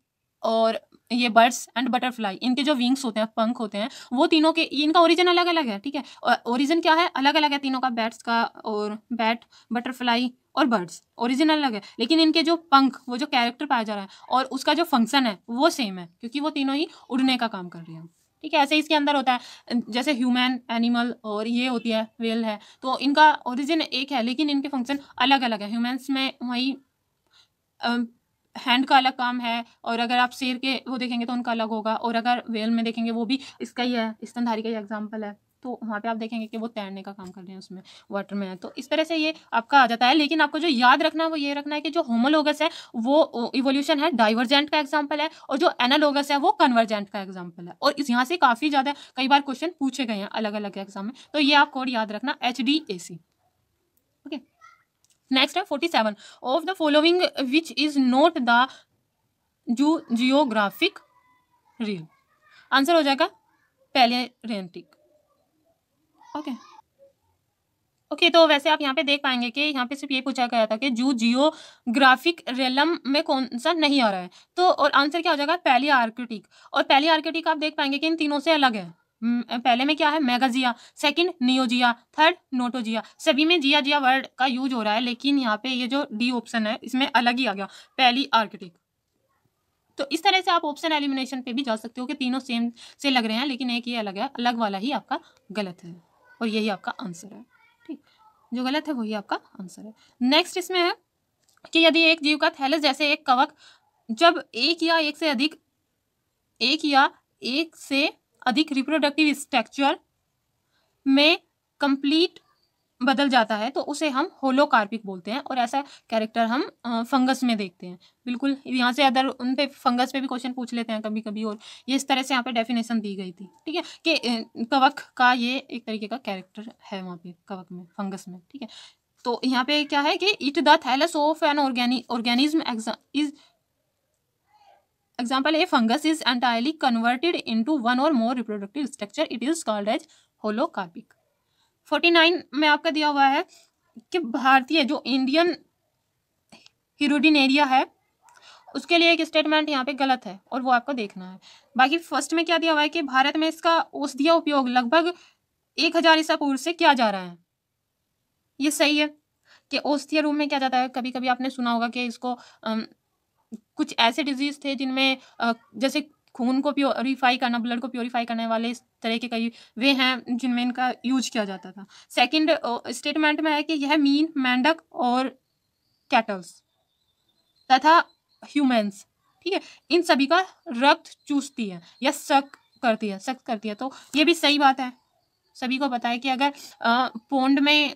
और ये बर्ड्स एंड बटरफ्लाई, इनके जो विंग्स होते हैं, पंख होते हैं, वो तीनों के, इनका ओरिजिन अलग अलग है। ठीक है, ओरिजिन क्या है, अलग अलग है तीनों का, बैट्स का और बैट, बटरफ्लाई और बर्ड्स ओरिजिनल अलग है, लेकिन इनके जो पंख, वो जो कैरेक्टर पाया जा रहा है और उसका जो फंक्शन है वो सेम है, क्योंकि वो तीनों ही उड़ने का काम कर रहे हैं। ठीक है। ऐसे इसके अंदर होता है जैसे ह्यूमन, एनिमल और ये होती है वेल है, तो इनका ओरिजिन एक है लेकिन इनके फंक्शन अलग अलग है। ह्यूमंस में वही हैंड का अलग काम है, और अगर आप शेर के वो देखेंगे तो उनका अलग होगा, और अगर वेल में देखेंगे वो भी इसका ही है, स्तनधारी का ही एग्जाम्पल है, तो वहाँ पे आप देखेंगे कि वो तैरने का काम कर रहे हैं, उसमें वाटर में है। तो इस तरह से ये आपका आ जाता है। लेकिन आपको जो याद रखना है वो ये रखना है कि जो होमोलोगस है वो इवोल्यूशन है, डाइवर्जेंट का एग्जाम्पल है, और जो एनालोगस है वो कन्वर्जेंट का एग्जाम्पल है। और इस यहाँ से काफ़ी ज़्यादा कई बार क्वेश्चन पूछे गए हैं अलग अलग एग्जाम में, तो ये आप कोड याद रखना, HDAC। ओके, नेक्स्ट है 47, of the following which is not the geographic reel. Answer हो जाएगा पैलियोरेंटिक। ओके, तो वैसे आप यहाँ पे देख पाएंगे कि यहाँ पे सिर्फ ये पूछा गया था कि जियोग्राफिक रेलम में कौन सा नहीं आ रहा है, तो और आंसर क्या हो जाएगा पैलियोआर्कटिक। और पैलियोआर्कटिक आप देख पाएंगे कि इन तीनों से अलग है। पहले में क्या है मेगाजिया, सेकंड नियोजिया, थर्ड नोटोजिया। सभी में जिया वर्ड का यूज हो रहा है, लेकिन यहाँ पे ये जो डी ऑप्शन है इसमें अलग ही आ गया पैलियोआर्कटिक। तो इस तरह से आप ऑप्शन एलिमिनेशन पे भी जा सकते हो कि तीनों सेम से लग रहे हैं लेकिन एक ये अलग है, अलग वाला ही आपका गलत है, और यही आपका आंसर है। ठीक, जो गलत है वही आपका आंसर है। नेक्स्ट इसमें है कि यदि एक जीव का थैलस जैसे एक कवक जब एक या एक से अधिक रिप्रोडक्टिव स्ट्रक्चर में कंप्लीट बदल जाता है तो उसे हम होलोकार्पिक बोलते हैं, और ऐसा कैरेक्टर हम फंगस में देखते हैं। बिल्कुल, यहाँ से अदर उन पे फंगस पे भी क्वेश्चन पूछ लेते हैं कभी कभी, और ये इस तरह से यहाँ पे डेफिनेशन दी गई थी। ठीक है, कि कवक का ये एक तरीके का कैरेक्टर है वहाँ पे कवक में, फंगस में। ठीक है, तो यहाँ पे क्या है कि it the thallus of an organism is example a fungus is entirely converted into one or more reproductive structure, it is called as holocarpic। 49 में आपका दिया हुआ है कि भारतीय जो इंडियन हिरोडिनेरिया है उसके लिए एक स्टेटमेंट यहाँ पे गलत है और वो आपको देखना है। बाकी फर्स्ट में क्या दिया हुआ है कि भारत में इसका औषधीय उपयोग लगभग 1000 ईसा पूर्व से किया जा रहा है। ये सही है कि औषधीय रूप में किया जाता है। कभी कभी आपने सुना होगा कि इसको कुछ ऐसे डिजीज थे जिनमें जैसे खून को प्योरीफाई करना, ब्लड को प्योरीफाई करने वाले इस तरह के कई वे हैं जिनमें इनका यूज किया जाता था। सेकंड स्टेटमेंट में है कि यह मीन, मेंढक और कैटल्स तथा ह्यूमंस, ठीक है, इन सभी का रक्त चूसती है या सख्त करती है। तो ये भी सही बात है। सभी को पता है कि अगर पोंड में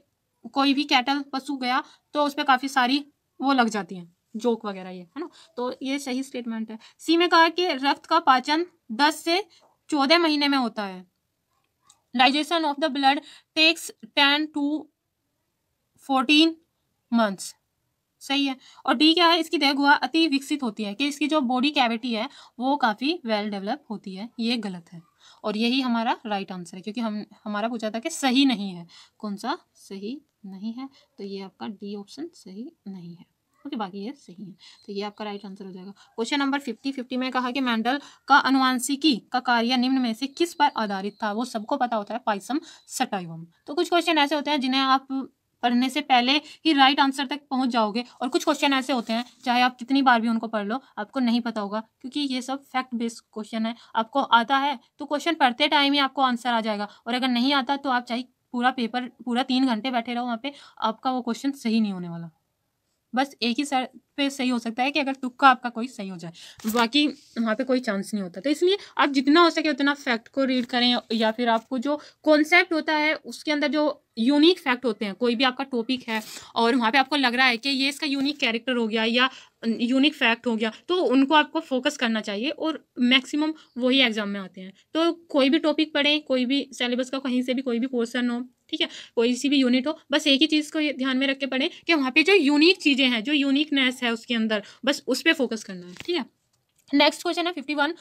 कोई भी कैटल पशु गया तो उस पर काफ़ी सारी वो लग जाती हैं, जोक वगैरह, ये है ना, तो ये सही स्टेटमेंट है। सी में कहा कि रक्त का पाचन 10 से 14 महीने में होता है। Digestion of the blood takes 10 to 14 months, सही है। और डी क्या है, इसकी देखभाल अति विकसित होती है, कि इसकी जो बॉडी कैविटी है वो काफ़ी वेल डेवलप होती है। ये गलत है और यही हमारा राइट आंसर है, क्योंकि हमारा पूछा था कि सही नहीं है, कौन सा सही नहीं है, तो ये आपका डी ऑप्शन सही नहीं है। ओके, बाकी ये सही है, तो ये आपका राइट आंसर हो जाएगा। क्वेश्चन नंबर 50 में कहा कि मेंडल का अनुवांशिकी का कार्य निम्न में से किस पर आधारित था। वो सबको पता होता है, पाइसम सटाइवम। तो कुछ क्वेश्चन ऐसे होते हैं जिन्हें आप पढ़ने से पहले ही राइट आंसर तक पहुंच जाओगे, और कुछ क्वेश्चन ऐसे होते हैं चाहे आप कितनी बार भी उनको पढ़ लो आपको नहीं पता होगा, क्योंकि ये सब फैक्ट बेस्ड क्वेश्चन है। आपको आता है तो क्वेश्चन पढ़ते टाइम ही आपको आंसर आ जाएगा, और अगर नहीं आता तो आप चाहे पूरा 3 घंटे बैठे रहो वहाँ पे, आपका वो क्वेश्चन सही नहीं होने वाला। बस एक ही सर पे सही हो सकता है कि अगर तुक्का आपका कोई सही हो जाए, बाकी वहाँ पे कोई चांस नहीं होता। तो इसलिए आप जितना हो सके उतना फैक्ट को रीड करें, या फिर आपको जो कॉन्सेप्ट होता है उसके अंदर जो यूनिक फैक्ट होते हैं, कोई भी आपका टॉपिक है और वहाँ पे आपको लग रहा है कि ये इसका यूनिक कैरेक्टर हो गया या यूनिक फैक्ट हो गया, तो उनको आपको फोकस करना चाहिए, और मैक्सिमम वही एग्जाम में आते हैं। तो कोई भी टॉपिक पढ़ें, कोई भी सिलेबस का कहीं से भी कोई भी पोर्शन हो, ठीक है, कोई सी भी यूनिट हो, बस एक ही चीज़ को ध्यान में रख के पढ़ें कि वहाँ पे जो यूनिक चीज़ें हैं, जो यूनिकनेस है उसके अंदर, बस उस पर फोकस करना है। ठीक है, नेक्स्ट क्वेश्चन है 51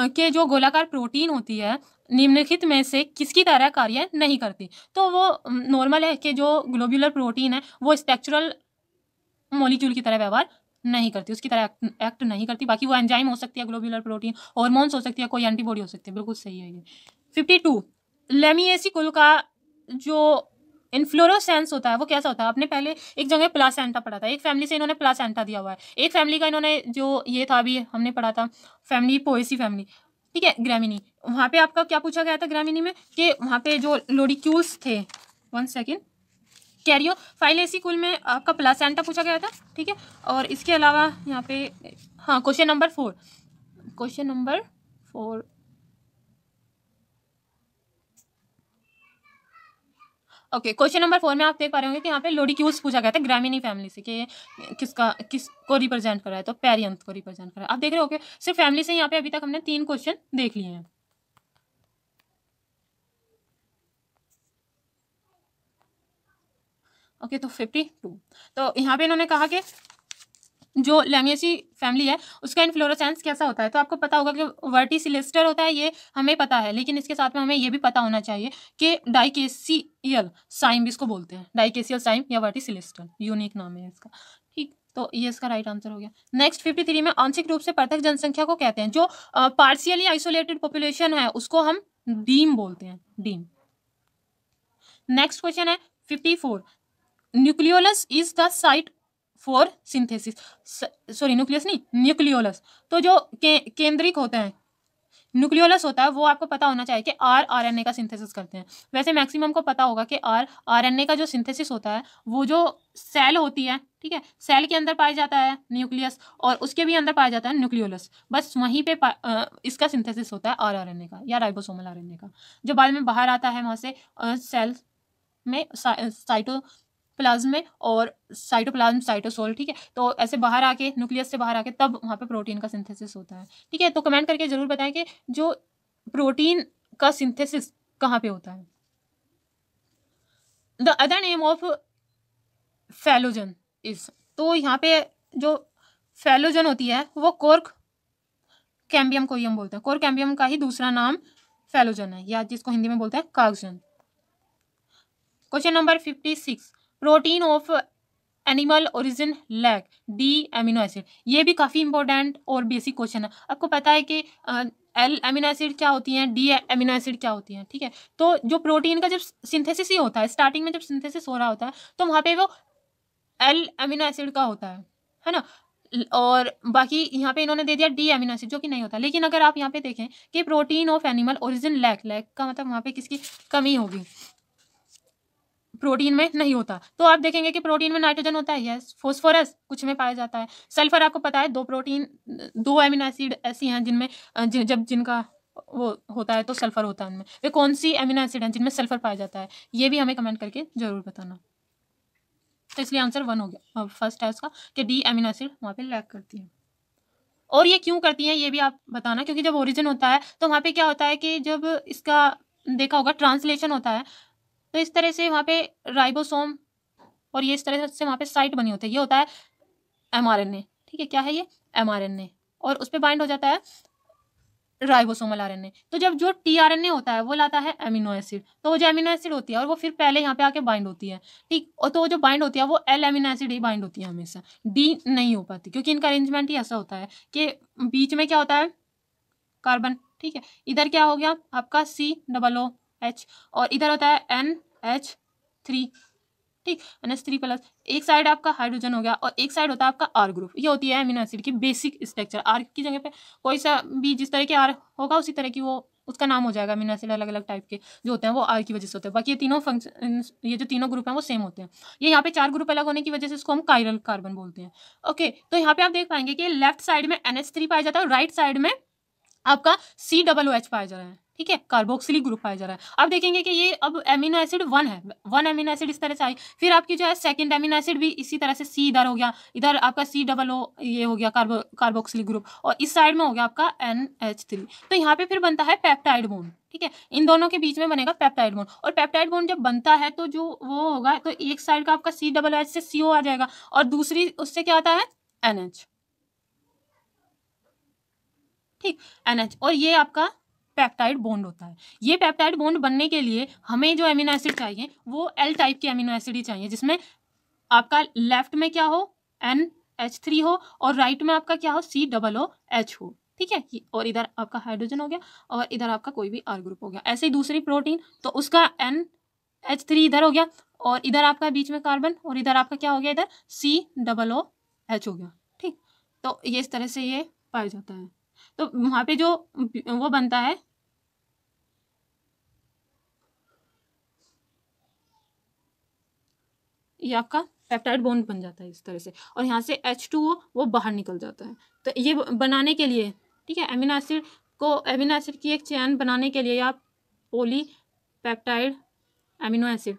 के जो गोलाकार प्रोटीन होती है निम्नलिखित में से किसकी तरह कार्य नहीं करती। तो वो नॉर्मल है कि जो ग्लोब्यूलर प्रोटीन है वो स्ट्रक्चरल मॉलिक्यूल की तरह व्यवहार नहीं करती, उसकी तरह एक्ट नहीं करती। बाकी वो एंजाइम हो सकती है ग्लोब्यूलर प्रोटीन, हार्मोन्स हो सकती है, कोई एंटीबॉडी हो सकती है, बिल्कुल सही है ये। 52 लेमिएसी कुल का जो इन्फ्लोरोसेंस होता है वो कैसा होता है। आपने पहले एक जगह प्लासेंटा पढ़ा था, एक फैमिली से इन्होंने प्लासेंटा दिया हुआ है, एक फैमिली का इन्होंने जो ये था अभी हमने पढ़ा था फैमिली पोएसी फैमिली, ठीक है, ग्रेमिनी, वहाँ पे आपका क्या पूछा गया था ग्रामिनी में कि वहाँ पे जो लोडिक्यूल्स थे, 1 सेकेंड, कैरियो फाइलेसिकुल में आपका प्लासेंटा पूछा गया था, ठीक है। और इसके अलावा यहाँ पे हाँ question number 4 okay, question number 4 में आप देख पा रहे होंगे कि यहाँ पे लोडिक्यूल्स पूछा गया था ग्रामिनी फैमिली से कि किसको रिप्रेजेंट कर रहा है, तो पेरियंथ को रिप्रेजेंट कर रहा है। आप देख रहे हो कि सिर्फ फैमिली से यहाँ पे अभी तक हमने 3 क्वेश्चन देख लिए हैं। ओके, तो 52, तो यहाँ पे इन्होंने कहा कि जो लैमिएसी फैमिली है उसका इन्फ्लोरेसेंस कैसा होता है। तो आपको पता होगा कि वर्टिसिलिस्टर होता है, ये हमें पता है, लेकिन इसके साथ में हमें ये भी पता होना चाहिए कि डाइकेसियल साइम इसको बोलते हैं, डाइकेसियल साइम या वर्टिसिलिस्टर, यूनिक नाम है इसका, ठीक। तो ये इसका राइट आंसर हो गया। नेक्स्ट 53 में आंशिक रूप से पृथक जनसंख्या को कहते हैं, जो पार्शियली आइसोलेटेड पॉपुलेशन है उसको हम डीम बोलते हैं, डीम। नेक्स्ट क्वेश्चन है 54, nucleolus is the site for synthesis, sorry nucleus नहीं, न्यूक्लियोलस। तो जो केंद्रिक होते हैं, न्यूक्लियोलस होता है, वो आपको पता होना चाहिए कि आरएनए का सिंथेसिस करते हैं। वैसे मैक्सिमम को पता होगा कि आरएनए का जो सिंथेसिस होता है वो जो सेल होती है, ठीक है, सेल के अंदर पाया जाता है न्यूक्लियस, और उसके भी अंदर पाया जाता है न्यूक्लियोलस, बस वहीं पे इसका सिंथेसिस होता है आरएनए का या राइबोसोमल आरएनए का, जो बाद में बाहर आता है वहाँ से सेल में, साइटोप्लाज्म में, और साइटोप्लाज्म साइटोसोल, ठीक है। तो ऐसे बाहर आके, न्यूक्लियस से बाहर आके, तब वहाँ पे प्रोटीन का सिंथेसिस होता है, ठीक है। तो कमेंट करके जरूर बताएं कि जो प्रोटीन का सिंथेसिस कहाँ पे होता है। The other name of phellogen is, तो यहाँ पे जो फैलोजन होती है वो कोर्क कैम्बियम को ही हम बोलते हैं, कोर्क कैम्बियम का ही दूसरा नाम फैलोजन है, या जिसको हिंदी में बोलते हैं कागजन। Question number 56, protein of animal origin lack the amino acid, ये भी काफ़ी इंपॉर्टेंट और बेसिक क्वेश्चन है। आपको पता है कि एल एमिनो एसिड क्या होती हैं, डी एमिनो एसिड क्या होती हैं, ठीक है। तो जो प्रोटीन का जब सिंथेसिस ही होता है, स्टार्टिंग में जब सिंथेसिस हो रहा होता है, तो वहाँ पे वो एल एमिनो एसिड का होता है ना। और बाकी यहाँ पे इन्होंने दे दिया डी एमिनो एसिड, जो कि नहीं होता। लेकिन अगर आप यहाँ पे देखें कि protein of animal origin lack का मतलब वहाँ पे किसकी कमी होगी, प्रोटीन में नहीं होता। तो आप देखेंगे कि प्रोटीन में नाइट्रोजन होता है, यस, फास्फोरस कुछ में पाया जाता है, सल्फर आपको पता है, दो एमिनो एसिड ऐसी हैं जिनमें जब जिनका वो होता है तो सल्फर होता है उनमें। वे कौन सी एमिनो एसिड हैं जिनमें सल्फर पाया जाता है, ये भी हमें कमेंट करके जरूर बताना। तो इसलिए आंसर 1 हो गया, फर्स्ट है इसका कि डी एमिनो एसिड वहाँ पे लैक करती है। और ये क्यों करती हैं ये भी आप बताना, क्योंकि जब ओरिजिन होता है तो वहाँ पे क्या होता है कि जब इसका देखा होगा ट्रांसलेशन होता है, तो इस तरह से वहाँ पे राइबोसोम और ये इस तरह से वहाँ पे साइट बनी होती है, ये होता है एमआरएनए, ठीक है, क्या है ये एमआरएनए, और उस पर बाइंड हो जाता है राइबोसोमल आरएनए। तो जब जो टीआरएनए होता है वो लाता है एमिनो एसिड, तो वो जो एमिनो एसिड होती है और वो फिर पहले यहाँ पे आके बाइंड होती है, ठीक। और तो वो जो बाइंड होती है वो एल एमिनो एसिड ही बाइंड होती है हमेशा, डी नहीं हो पाती, क्योंकि इनका अरेंजमेंट ही ऐसा होता है कि बीच में क्या होता है कार्बन, ठीक है, इधर क्या हो गया आपका COOH, और इधर होता है NH3, ठीक, NH3+, एक साइड आपका हाइड्रोजन हो गया और एक साइड होता है आपका R ग्रुप। ये होती है अमीनो एसिड की बेसिक स्ट्रक्चर। R की जगह पे कोई सा भी जिस तरह के R होगा उसी तरह की वो उसका नाम हो जाएगा। अमीनो एसिड अलग अलग टाइप के जो होते हैं वो R की वजह से होते हैं। बाकी ये तीनों फंक्शन, ये जो तीनों ग्रुप हैं वो सेम होते हैं। ये यहाँ पे 4 ग्रुप अलग होने की वजह से इसको हम कायरल कार्बन बोलते हैं। ओके, तो यहाँ पे आप देख पाएंगे कि लेफ्ट साइड में NH3 पाया जाता है और राइट साइड में आपका COOH पाया जा रहा है, ठीक है, कार्बोक्सिलिक ग्रुप पाया जा रहा है। अब देखेंगे कि ये अब एमिनो एसिड 1 है, 1 एमिनो एसिड इस तरह से आई, फिर आपकी जो है सेकंड एमिनो एसिड भी इसी तरह से C इधर हो गया, इधर आपका COO ये हो गया कार्बोक्सिलिक ग्रुप, और इस साइड में हो गया आपका NH3। तो यहाँ पे फिर बनता है पेप्टाइड बॉन्ड, ठीक है, इन दोनों के बीच में बनेगा पेप्टाइड बॉन्ड। और पेप्टाइड बॉन्ड जब बनता है तो जो वो होगा, तो एक साइड का आपका COOH से CO आ जाएगा और दूसरी उससे क्या आता है NH, ठीक, NH, और ये आपका पेप्टाइड बॉन्ड होता है। ये पेप्टाइड बॉन्ड बनने के लिए हमें जो अमीनो एसिड चाहिए वो L टाइप के अमीनो एसिड ही चाहिए, जिसमें आपका लेफ्ट में क्या हो NH3 हो और राइट में आपका क्या हो COOH हो, ठीक है, और इधर आपका हाइड्रोजन हो गया और इधर आपका कोई भी R ग्रुप हो गया। ऐसे ही दूसरी प्रोटीन, तो उसका NH3 इधर हो गया और इधर आपका बीच में कार्बन और इधर आपका क्या हो गया, इधर COOH हो गया, ठीक। तो ये इस तरह से ये पाया जाता है। तो वहाँ पे जो वो बनता है ये आपका पेप्टाइड बॉन्ड बन जाता है इस तरह से, और यहाँ से H2O वो बाहर निकल जाता है। तो ये बनाने के लिए, ठीक है, एमिनो एसिड की एक चेन बनाने के लिए आप polypeptide amino acid,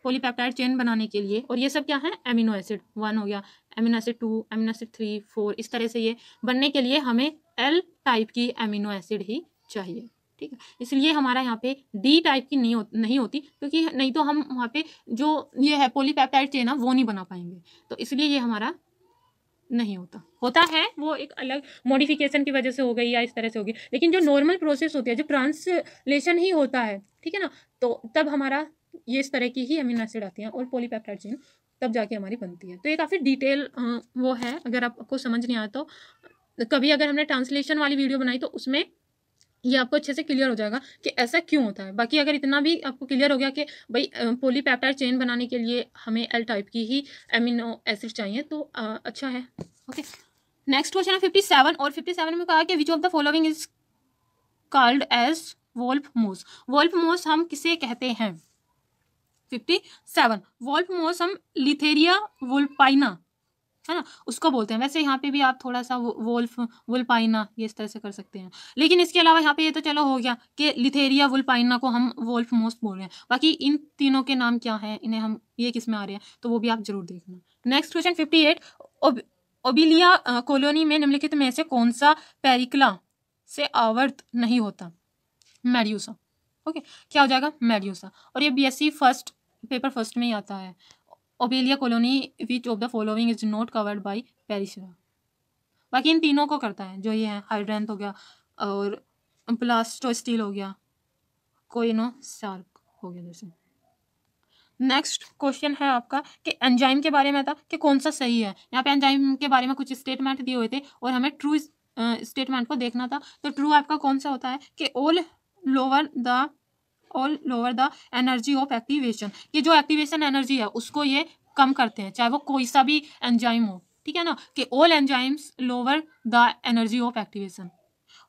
polypeptide chain बनाने के लिए, और ये सब क्या है, एमिनो एसिड 1 हो गया, एमिनो एसिड 2, एमिनो एसिड 3, 4, इस तरह से ये बनने के लिए हमें L टाइप की एमिनो एसिड ही चाहिए, ठीक है। इसलिए हमारा यहाँ पे D टाइप की नहीं होती, क्योंकि नहीं तो हम वहाँ पे जो ये है पॉलीपेप्टाइड चेन है वो नहीं बना पाएंगे, तो इसलिए ये हमारा नहीं होता है, वो एक अलग मॉडिफिकेशन की वजह से हो गई या इस तरह से हो गई, लेकिन जो नॉर्मल प्रोसेस होती है, जो ट्रांसलेशन ही होता है, ठीक है ना, तो तब हमारा ये इस तरह की ही अमीनो एसिड आती हैं और पॉलीपेप्टाइड चेन तब जाके हमारी बनती है। तो ये काफ़ी डिटेल वो है, अगर आपको समझ नहीं आया तो कभी अगर हमने ट्रांसलेशन वाली वीडियो बनाई तो उसमें ये आपको अच्छे से क्लियर हो जाएगा कि ऐसा क्यों होता है। बाकी अगर इतना भी आपको क्लियर हो गया कि भाई पॉलीपेप्टाइड चेन बनाने के लिए हमें L टाइप की ही एमिनो एसिड चाहिए, तो अच्छा है। ओके, नेक्स्ट क्वेश्चन है 57, और 57 में कहा कि which of the following is called as wolf moss. Wolf moss हम किसे कहते हैं? 57, वोल्फ मोस हम लिथेरिया वुल्पाइना, है ना, उसको बोलते हैं। वैसे यहाँ पे भी आप थोड़ा सा वुल्पाइना ये इस तरह से कर सकते हैं, लेकिन इसके अलावा यहाँ पे ये तो चलो हो गया कि लिथेरिया वुल्पाइना को हम वोल्फ मोस्ट बोल रहे हैं। बाकी इन तीनों के नाम क्या हैं, इन्हें हम ये किस में आ रहे हैं, तो वो भी आप जरूर देखना। नेक्स्ट क्वेश्चन 58, ओबिलिया कॉलोनी में निम्नलिखित में से कौन सा पेरिक्ला से आवर्त नहीं होता? मेड्यूसा। ओके, क्या हो जाएगा? मेड्यूसा। और ये BSc पेपर फर्स्ट में ही आता है। Obelia colony which of the following is not covered by perisarc. बाकी इन तीनों को करता है, जो ये है हाइड्रेंथ हो गया और ब्लास्टोस्टिल हो गया, कोइनोसार्क हो गया जैसे। नेक्स्ट क्वेश्चन है आपका कि एंजाइम के बारे में था कि कौन सा सही है। यहाँ पे एंजाइम के बारे में कुछ स्टेटमेंट दिए हुए थे और हमें ट्रू स्टेटमेंट को देखना था। तो ट्रू आपका कौन सा होता है कि all lower the energy of activation, ये जो एक्टिवेशन एनर्जी है उसको ये कम करते हैं, चाहे वो कोई सा भी एंजाइम हो, ठीक है ना, कि all enzymes lower the energy of activation.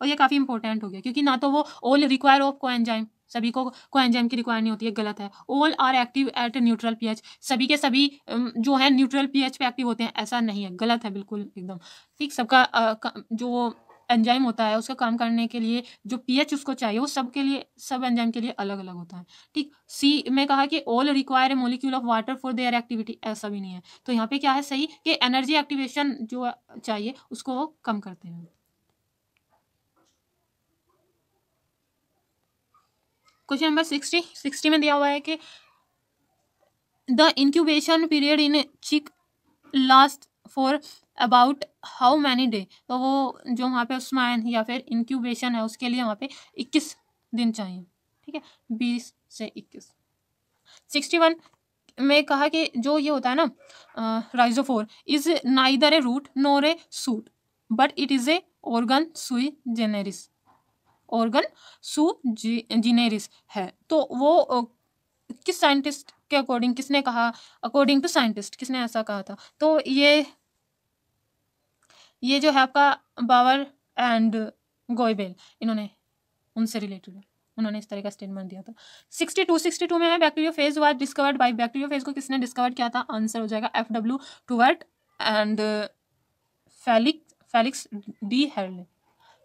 और ये काफ़ी इंपॉर्टेंट हो गया, क्योंकि ना तो वो ऑल रिक्वायर ऑफ को एंजाइम, सभी को कोएंजाइम की रिक्वायर नहीं होती है, गलत है। All are active at neutral pH, सभी के सभी जो है न्यूट्रल पीएच पे एक्टिव होते हैं, ऐसा नहीं है, गलत है बिल्कुल एकदम, ठीक। सबका जो एंजाइम होता है उसका काम करने के लिए जो पीएच उसको चाहिए वो सब के लिए, सब एंजाइम के लिए अलग अलग होता है, ठीक। सी में कहा कि all require a molecule of water for their activity, ऐसा भी नहीं है। तो यहाँ पे क्या है सही कि एनर्जी एक्टिवेशन जो चाहिए उसको वो कम करते हैं। क्वेश्चन नंबर 60 में दिया हुआ है कि द इंक्यूबेशन पीरियड इन चिक last for about how many day. तो वो जो वहाँ पे उस्मान या फिर इंक्यूबेशन है उसके लिए वहाँ पे 21 दिन चाहिए, ठीक है, 20 से 21। 61 में कहा कि जो ये होता है ना rhizophore is neither a root nor a shoot but it is a organ sui generis, organ sui generis है। तो वो किस साइंटिस्ट के अकॉर्डिंग, किसने कहा, अकॉर्डिंग टू साइंटिस्ट किसने ऐसा कहा था? तो ये जो है आपका बावर एंड गोयबेल, इन्होंने उनसे रिलेटेड है, उन्होंने इस तरह का स्टेटमेंट दिया था। 62 में है bacteriophage was discovered by, bacteriophage को किसने डिस्कवर किया था? आंसर हो जाएगा FW टुवर्ट एंड फेलिक्स डी हेरले,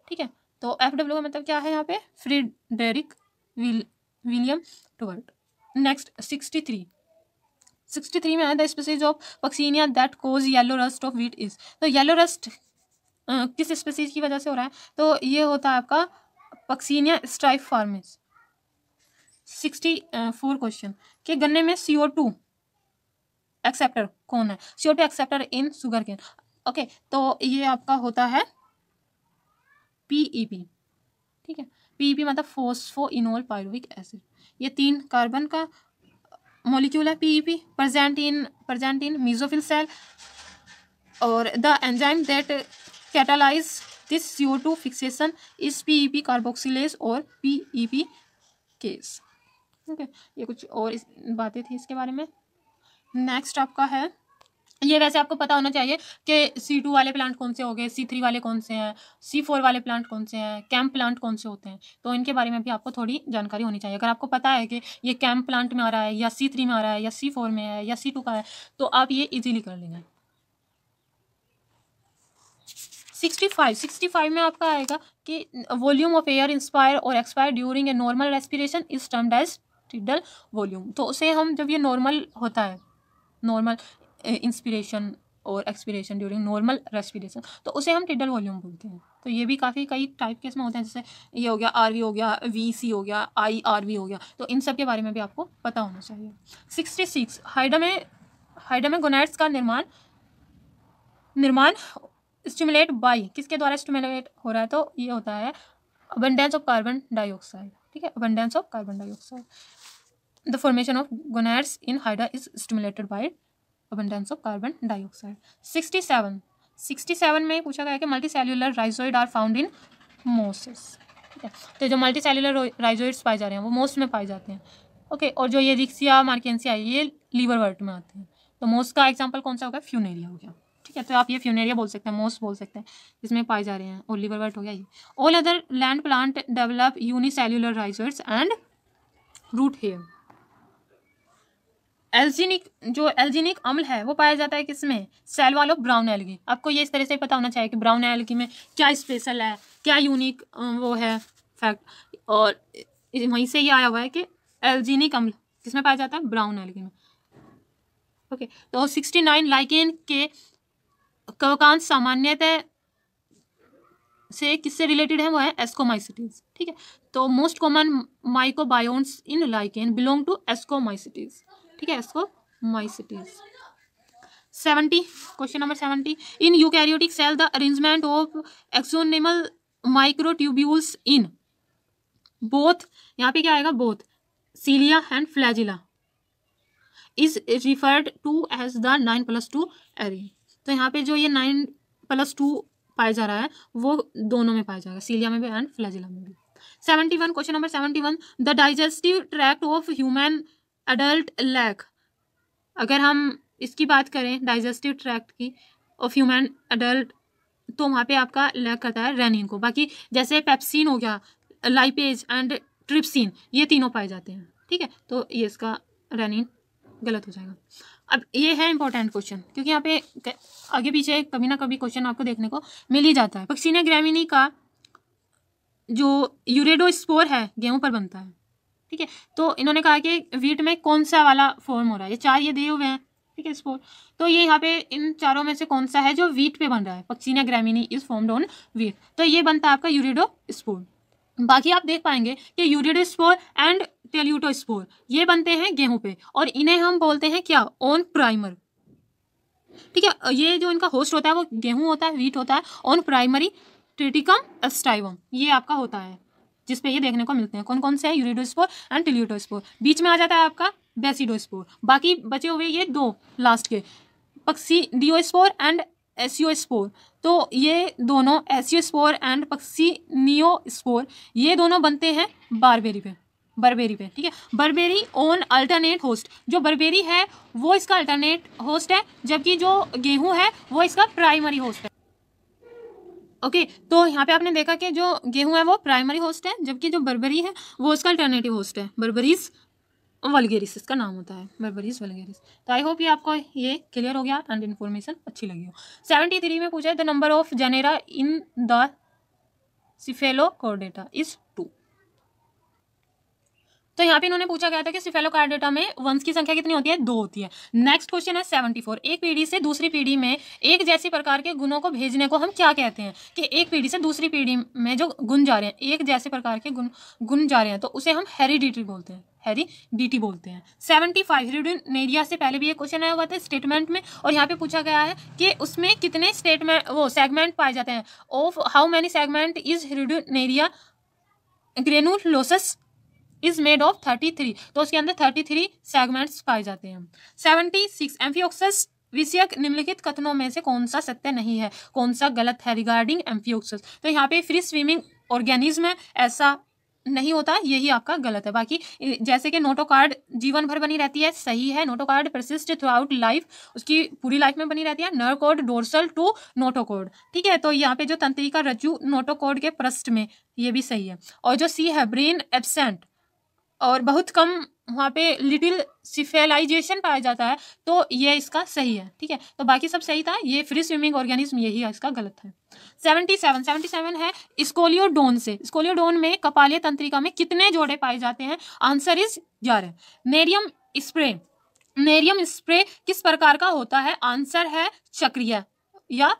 ठीक है। तो FW का मतलब क्या है यहाँ पे? फ्रीडेरिक विलियम टुवर्ट। नेक्स्ट 63 में है the species of Puccinia that cause yellow rust of wheat is. तो येलो रस्ट किस स्पीसीज की वजह से हो रहा है? तो ये होता है आपका पक्सीनिया स्ट्राइफॉर्मिस। 64 क्वेश्चन कि गन्ने में CO2 एक्सेप्टर कौन है? CO2 acceptor in sugarcane. Okay, तो ये आपका होता है PEP, ठीक है। PEP मतलब फोस्फोइनोल पायरुविक एसिड। ये 3 कार्बन का मॉलिक्यूल है PEP, present in mesophyll cell, और the enzyme that catalyse this CO2 fixation is PEP carboxylase और PEP केस, ठीक है। ये कुछ और बातें थी इसके बारे में। नेक्स्ट आपका है ये वैसे आपको पता होना चाहिए कि C2 वाले प्लांट कौन से हो गए, C3 वाले कौन से हैं, C4 वाले प्लांट कौन से हैं, कैंप प्लांट कौन से होते हैं, तो इनके बारे में भी आपको थोड़ी जानकारी होनी चाहिए। अगर आपको पता है कि ये कैंप प्लांट में आ रहा है या C3 में आ रहा है या C4 में है या C2 का है, तो आप ये इजीली कर लेंगे। 65 में आपका आएगा कि वॉल्यूम ऑफ एयर इंस्पायर और expire during a normal respiration is termed as tidal volume. तो उसे हम, जब ये नॉर्मल होता है, नॉर्मल इंस्पिरेशन और एक्सपिरेशन ड्यूरिंग नॉर्मल रेस्पिरेशन, तो उसे हम टिडल वॉल्यूम बोलते हैं। तो ये भी काफ़ी कई टाइप के इसमें होते हैं, जैसे ये हो गया RV हो गया, VC हो गया, IRV हो गया, तो इन सब के बारे में भी आपको पता होना चाहिए। 66 हाइडा में गोनैड्स का निर्माण स्टिमुलेट बाय, किसके द्वारा स्टिमुलेट हो रहा है, तो ये होता है अबंडेंस ऑफ कार्बन डाइऑक्साइड। ठीक है, abundance of carbon dioxide, the formation of gonads in Hydra is stimulated by abundance of carbon dioxide. 67 में पूछा गया है कि multi cellular rhizoid are found in mosses. ठीक है, तो जो मल्टी सेल्यूलर राइजोइड्स पाए जा रहे हैं वो मोस्ट में पाए जाते हैं। ओके, और जो ये रिक्सिया मार्केंसिया ये लीवरवर्ट में आते हैं। तो मोस्ट का एग्जाम्पल कौन सा होगा, फ्यूनेरिया हो गया। ठीक है, तो आप ये फ्यूनेरिया बोल सकते हैं, मोस्ट बोल सकते हैं, इसमें पाए जा रहे हैं, और लीवरवर्ट हो गया ये। All other land plant develop unicellular rhizoids and root hair. Alginic अम्ल है वो पाया जाता है किसमें, cell wall of brown algae. आपको ये इस तरह से पता होना चाहिए कि ब्राउन एल्गी में क्या स्पेशल है, क्या यूनिक वो है फैक्ट, और वहीं से ये आया हुआ है कि एल्जीनिक अम्ल किसमें पाया जाता है, ब्राउन एल्गी में। ओके, तो 69 लाइकेन के कवकांश सामान्यतः से किससे रिलेटेड है, वो है एस्कोमाइसिटीज। ठीक है, तो most common mycobionts in lichen belong to ascomycetes. ठीक है, ascomycetes. 70 question number 70, in eukaryotic cell the arrangement of axonemal microtubules in both, यहाँ पे क्या आएगा, both cilia and flagella is referred to as the 9+2 array. तो यहाँ पे जो ये 9+2 पाया जा रहा है वो दोनों में पाया जाएगा, सीलिया में भी एंड फ्लैजिला में भी। 71 question number 71, the digestive tract of human adult lack. अगर हम इसकी बात करें डाइजेस्टिव ट्रैक्ट की ऑफ ह्यूमन अडल्ट, तो वहाँ पे आपका लैक करता है रेनिन को। बाकी जैसे पेप्सिन हो गया, लाइपेज एंड ट्रिप्सिन, ये तीनों पाए जाते हैं। ठीक है, तो ये इसका रेनिन गलत हो जाएगा। अब ये है इंपॉर्टेंट क्वेश्चन, क्योंकि यहाँ पे आगे पीछे कभी ना कभी क्वेश्चन आपको देखने को मिल ही जाता है। पक्सीनिया ग्रामिनी का जो यूरेडोस्पोर है गेहूं पर बनता है। ठीक है, तो इन्होंने कहा कि वीट में कौन सा वाला फॉर्म हो रहा है, ये चार ये दिए हुए हैं। ठीक है, स्पोर, तो ये यहाँ पे इन चारों में से कौन सा है जो वीट पे बन रहा है, Puccinia ग्रामिनी is formed on wheat, तो ये बनता है आपका यूरेडोस्पोर। बाकी आप देख पाएंगे कि यूरेडोस्पोर एंड टेल्यूटोस्पोर ये बनते हैं गेहूं पे, और इन्हें हम बोलते हैं क्या, ऑन प्राइमर। ठीक है, ये जो इनका होस्ट होता है वो गेहूं होता है, वीट होता है, ऑन प्राइमरी ट्रिटिकम एस्टाइवम ये आपका होता है, जिसपे ये देखने को मिलते हैं। कौन कौन से हैं, यूरिडोस्पोर एंड टेल्यूटोस्पोर। बीच में आ जाता है आपका बेसिडोस्पोर। बाकी बचे हुए ये दो लास्ट के, पक्सीडियोस्पोर एंड एसियोस्पोर, तो ये दोनों एसियोस्पोर एंड पक्सीनियोस्पोर ये दोनों बनते हैं बरबेरी पे। ठीक है, बरबेरी ऑन अल्टरनेट होस्ट, जो बरबेरी है वो इसका अल्टरनेट होस्ट है, जबकि जो गेहूं है वो इसका प्राइमरी होस्ट है। ओके, तो यहाँ पे आपने देखा कि जो गेहूं है वो प्राइमरी होस्ट है, जबकि जो बर्बरी है वो उसका अल्टरनेटिव होस्ट है। बर्बरीज वल्गेरिस इसका नाम होता है, बर्बरीज वल्गेरिस। तो आई होप ये आपको ये क्लियर हो गया एंड इन्फॉर्मेशन अच्छी लगी हो। 73 में पूछा है the number of genera in the cephalochordata is 2। तो यहाँ पे इन्होंने पूछा गया था कि सिफेलोकार्डेटा में वंश की संख्या कितनी होती है, 2 होती है। नेक्स्ट क्वेश्चन है 74, एक पीढ़ी से दूसरी पीढ़ी में एक जैसी प्रकार के गुणों को भेजने को हम क्या कहते हैं, कि एक पीढ़ी से दूसरी पीढ़ी में जो गुण जा रहे हैं, एक जैसे प्रकार के गुण जा रहे हैं, तो उसे हम हेरिडिटी बोलते हैं, हेरिडिटी बोलते हैं। 75 हेरिडिनेरिया से पहले भी एक क्वेश्चन आया हुआ था स्टेटमेंट में, और यहाँ पे पूछा गया है कि उसमें कितने सेगमेंट पाए जाते हैं, of how many segment is Heridineria granulosus is made of 33, तो उसके अंदर 33 सेगमेंट्स पाए जाते हैं। 76 एम्फियोक्सस विषयक निम्नलिखित कथनों में से कौन सा सत्य नहीं है, कौन सा गलत है रिगार्डिंग एम्फियोक्सस। तो यहाँ पे फ्री स्विमिंग ऑर्गेनिज्म है ऐसा नहीं होता, यही आपका गलत है। बाकी जैसे कि नोटो कार्ड जीवन भर बनी रहती है, सही है। Notochord persist throughout life, उसकी पूरी लाइफ में बनी रहती है। Nerve cord dorsal to notochord, ठीक है। तो यहाँ पे जो तंत्रिका रज्जु नोटोकोड के पृष्ठ में, ये भी सही है। और जो सी है ब्रेन एब्सेंट, और बहुत कम वहाँ पे लिटिल सिफेलाइजेशन पाया जाता है, तो ये इसका सही है, ठीक है। तो बाकी सब सही था, ये फ्री स्विमिंग ऑर्गेनिज्म यही है इसका गलत है। 77 है स्कोलियोडोन से। स्कोलियोडोन में कपालीय तंत्रिका में कितने जोड़े पाए जाते हैं? Answer is 11। Nerium spray, nerium spray किस प्रकार का होता है? आंसर है चक्रीय या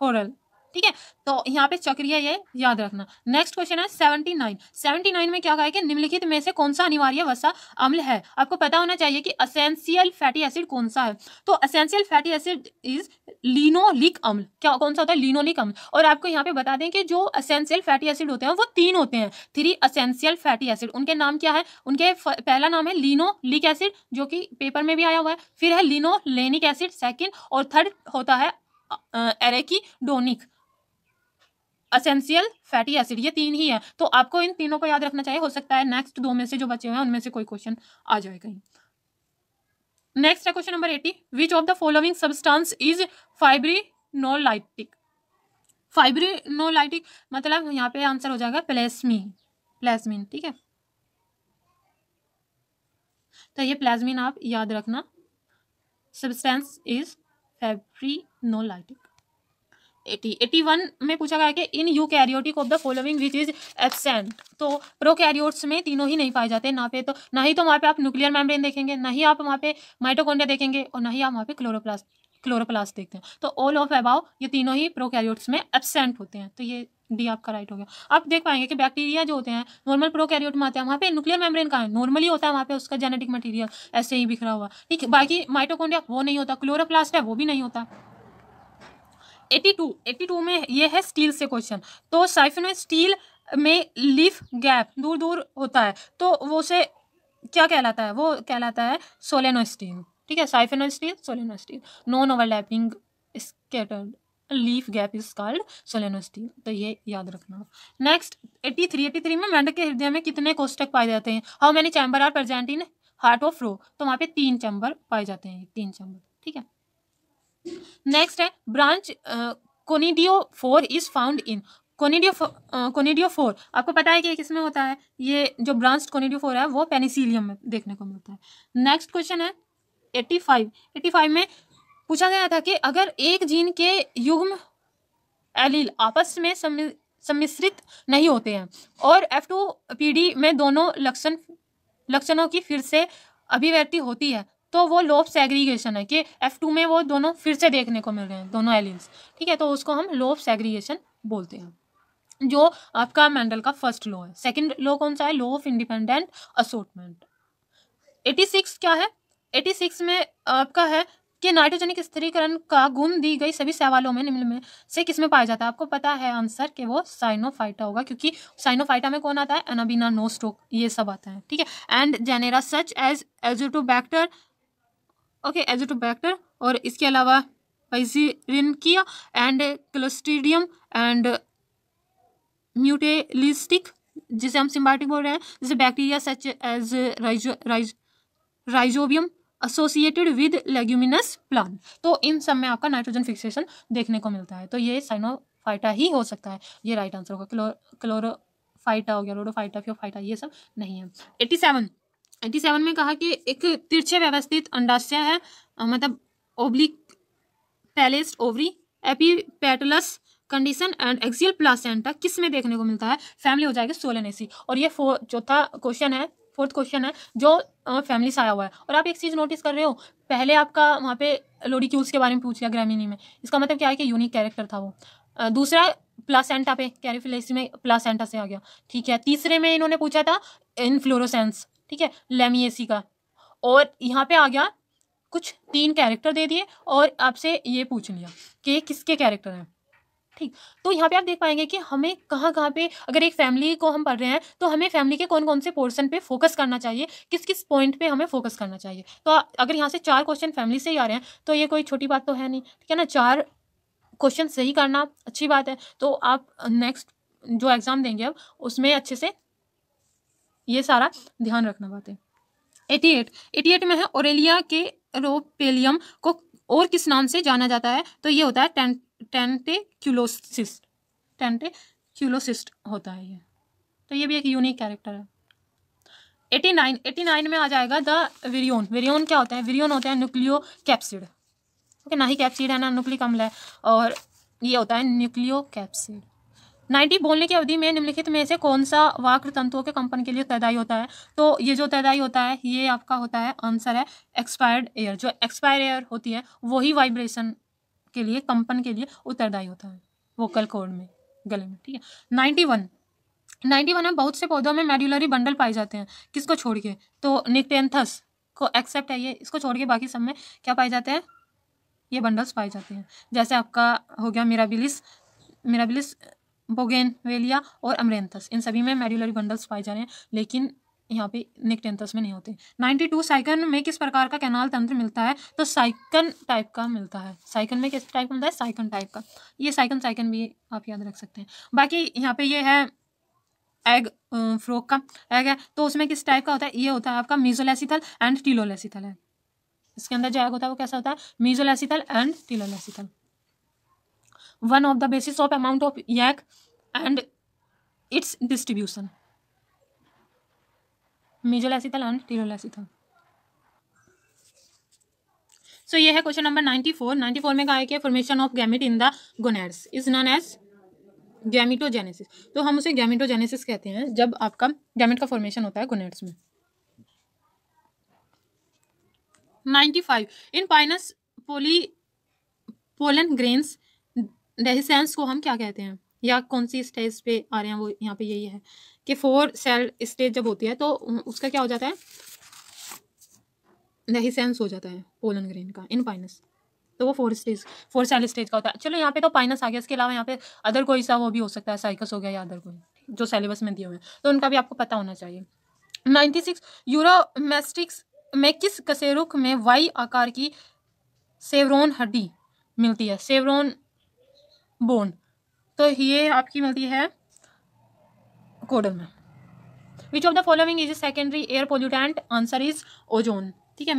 होरल, ठीक है। तो यहाँ पे चक्रीय, ये याद रखना। नेक्स्ट क्वेश्चन है 79 में क्या कहा है कि निम्नलिखित में से कौन सा अनिवार्य वसा अम्ल है? आपको पता होना चाहिए कि एसेंशियल फैटी एसिड कौन सा है। तो essential fatty acid is linoleic अम्ल। क्या कौन सा होता है? लिनोलिक अम्ल। और आपको यहाँ पे बता दें कि जो एसेंशियल फैटी एसिड होते हैं वो 3 होते हैं, 3 एसेंशियल फैटी एसिड। उनके नाम क्या है? उनके पहला नाम है लिनोलिक एसिड, जो कि पेपर में भी आया हुआ है। फिर है लिनोलेनिक एसिड सेकेंड, और थर्ड होता है एरेकिडोनिक एसेंशियल फैटी एसिड। ये 3 ही है, तो आपको इन तीनों को याद रखना चाहिए। हो सकता है नेक्स्ट 2 में से जो बचे हुए हैं उनमें से कोई क्वेश्चन आ जाए कहीं। नेक्स्ट है question number 80, which of the following substance is फाइब्रिनोलाइटिक? फाइब्रिनोलाइटिक मतलब यहाँ पे आंसर हो जाएगा प्लाज्मिन, ठीक है। तो ये प्लाज्मिन आप याद रखना, सब्सटेंस इज फाइब्रिनोलाइटिक। 81 में पूछा गया कि in eukaryotic of the following which is absent. तो प्रोकैरियोट्स में तीनों ही नहीं पाए जाते, ना ही तो वहाँ पे आप न्यूक्लियर मेम्ब्रेन देखेंगे, ना ही आप वहाँ पे माइटोकॉन्ड्रिया देखेंगे, और ना ही आप वहाँ पे क्लोरोप्लास्ट देखते हैं। तो ऑल ऑफ अबाव ये तीनों ही प्रोकैरियोट्स में एब्सेंट होते हैं। तो ये डी आपका राइट हो गया। आप देख पाएंगे कि बैक्टीरिया जो होते हैं नॉर्मल प्रोकैरियोट में आते हैं, वहाँ पे न्यूक्लियर मेम्ब्रेन कहाँ है? नॉर्मली होता है वहाँ पे उसका जेनेटिक मटेरियल ऐसे ही बिखरा हुआ, ठीक है। बाकी माइटोकॉन्ड्रिया वो नहीं होता, क्लोरोप्लास्ट है वो भी नहीं होता। 82 में ये है स्टील से क्वेश्चन। तो साइफिनो स्टील में लीफ गैप दूर दूर होता है, तो वो उसे क्या कहलाता है? वो कहलाता है सोलेनोस्टील, ठीक है। Siphonostele, solenostele. Non overlapping scattered leaf gap is called solenostele. तो ये याद रखना। नेक्स्ट 83 में मेंढक के हृदय में कितने कोष्ठक पाए जाते हैं? How many chamber are present in heart of Rohu? तो वहाँ पे 3 चैम्बर पाए जाते हैं, 3 चैम्बर, ठीक है। नेक्स्ट है branch conidiophore is found in. Conidiophore आपको पता है कि किस में होता है? ये जो ब्रांच कोनिडियोफोर है वो पेनिसिलियम में देखने को मिलता है। नेक्स्ट क्वेश्चन है 85 में पूछा गया था कि अगर एक जीन के युग्म एलील आपस में सम्मिश्रित नहीं होते हैं और F2PD में दोनों लक्षणों की फिर से अभिव्यक्ति होती है, तो वो लोब सेग्रीगेशन है कि F2 में वो दोनों फिर से देखने को मिल रहे हैं, दोनों एलील्स, ठीक है। तो उसको हम लोब सेग्रीगेशन बोलते हैं, जो आपका मेंडल का फर्स्ट लॉ है। सेकंड लॉ कौन सा है? Law of independent assortment. 86 क्या है? 86 में आपका है कि नाइट्रोजनिक स्थिरीकरण का गुण दी गई सभी शैवालों में निम्न में से किसमें पाया जाता है? आपको पता है आंसर कि वो साइनोफाइटा होगा, क्योंकि साइनोफाइटा में कौन आता है? एनाबीना, नोस्टोक, ये सब आता है, ठीक है। And genera such as Azotobacter, okay, Azotobacter, और इसके अलावा Beijerinckia and Clostridium and mutualistic, जिसे हम सिम्बायोटिक बोल रहे हैं, जैसे bacteria such as Rhizobium associated with leguminous plant. तो इन सब में आपका नाइट्रोजन फिक्सेशन देखने को मिलता है, तो ये साइनोफाइटा ही हो सकता है, ये राइट आंसर होगा। क्लोरोफाइटा हो गया, रोडोफाइटा, फियोफाइटा, ये सब नहीं है। 87 में कहा कि एक तिरछे व्यवस्थित अंडाशय है, मतलब oblique placed ovary, epipetalous condition and axile placenta किस में देखने को मिलता है? फैमिली हो जाएगी सोलेनेसी। और ये चौथा क्वेश्चन है, फोर्थ क्वेश्चन है जो फैमिली से आया हुआ है। और आप एक चीज़ नोटिस कर रहे हो, पहले आपका वहाँ पे लोडिक्यूल्स के बारे में पूछ लिया ग्रामीणी में, इसका मतलब क्या है कि यूनिक कैरेक्टर था वो। दूसरा प्लासेंटा पे, कैरिफिलेसी में प्लासेंटा से आ गया, ठीक है। तीसरे में इन्होंने पूछा था इनफ्लोरोसेंस, ठीक है, लेमिएसी का। और यहाँ पे आ गया कुछ 3 कैरेक्टर दे दिए और आपसे ये पूछ लिया कि किसके कैरेक्टर हैं, ठीक। तो यहाँ पे आप देख पाएंगे कि हमें कहाँ पे, अगर एक फैमिली को हम पढ़ रहे हैं तो हमें फैमिली के कौन कौन से पोर्शन पे फोकस करना चाहिए, किस किस पॉइंट पे हमें फोकस करना चाहिए। तो अगर यहाँ से 4 क्वेश्चन फैमिली से ही आ रहे हैं तो ये कोई छोटी बात तो है नहीं, ठीक है ना। 4 क्वेश्चन सही करना अच्छी बात है। तो आप नेक्स्ट जो एग्ज़ाम देंगे अब उसमें अच्छे से ये सारा ध्यान रखना बात है। 88 में है ओरेलिया के रोपेलियम को और किस नाम से जाना जाता है? तो ये होता है टेंटेक्युलोसिस्ट। टेंटेक्युलोसिस्ट होता है ये, तो ये भी एक यूनिक कैरेक्टर है। 89 में आ जाएगा द विरियोन। विरियोन क्या होता है? विरियोन होता है न्यूक्लियो कैप्सिड। ओके, ना ही कैप्सिड है ना न्यूक्लिक अम्ल है, और ये होता है न्यूक्लियो कैप्सिड। 90 बोलने की अवधि में निम्नलिखित में से कौन सा वाक्य तंतुओं के कंपन के लिए उत्तरदायी होता है? तो ये जो उत्तरदायी होता है ये आपका होता है, आंसर है एक्सपायर्ड एयर। जो एक्सपायर एयर होती है वही वाइब्रेशन के लिए, कंपन के लिए उत्तरदायी होता है वोकल कॉर्ड में, गले में, ठीक है। 91 में बहुत से पौधों में मेड्यूलरी बंडल पाए जाते हैं, किसको छोड़ के? तो निक्टेंथस को एक्सेप्ट है ये, इसको छोड़ के बाकी सब में क्या पाए जाते हैं? ये बंडल्स पाए जाते हैं। जैसे आपका हो गया मिराबिलिस बोगेनवेलिया और अमरेंथस, इन सभी में मेड्यूलरी बंडल्स पाए जा रहे हैं, लेकिन यहाँ पे निक्टेंथस में नहीं होते। 92 साइकन में किस प्रकार का कैनाल तंत्र मिलता है? तो साइकन टाइप का मिलता है। साइकन में किस टाइप का मिलता है? साइकन टाइप का। ये साइकन भी आप याद रख सकते हैं। बाकी यहाँ पे ये है एग, फ्रॉग का एग है, तो उसमें किस टाइप का होता है? ये होता है आपका मीजोलेसिथल एंड टीलोलेसिथल है। इसके अंदर जो एग होता है वो कैसा होता है? Mesolecithal and telolecithal. One of the basis of amount of egg and its distribution, mesolecithal and telolecithal. So ये है क्वेश्चन नंबर 94 में कहा है कि formation of gamete in the gonads is known as gametogenesis. तो हम उसे गैमिटोजेनेसिस कहते हैं जब आपका गैमेट का फॉर्मेशन होता है गोनेड्स में। 95 इन पाइनस पोलन ग्रेन्स डेहिसेंस को हम क्या कहते हैं, या कौन सी स्टेज पे आ रहे हैं? वो यहाँ पे यही है कि 4 सेल स्टेज जब होती है तो उसका क्या हो जाता है? डेहिसेंस हो जाता है पोलन ग्रेन का इन पाइनस। तो वो 4 सेल स्टेज का होता है। चलो यहाँ पे तो पाइनस आ गया, इसके अलावा यहाँ पे अदर कोई सा वो भी हो सकता है, साइकस हो गया या अदर कोई जो सिलेबस में दिए हुए हैं, तो उनका भी आपको पता होना चाहिए। 96 यूरोमेस्टिक्स में किस कशेरुक में वाई आकार की सेवरोन हड्डी मिलती है? सेवरोन बोन, तो ये आपकी मिलती है कोडल में। विच of the following is secondary air pollutant? Answer is ozone, ठीक है।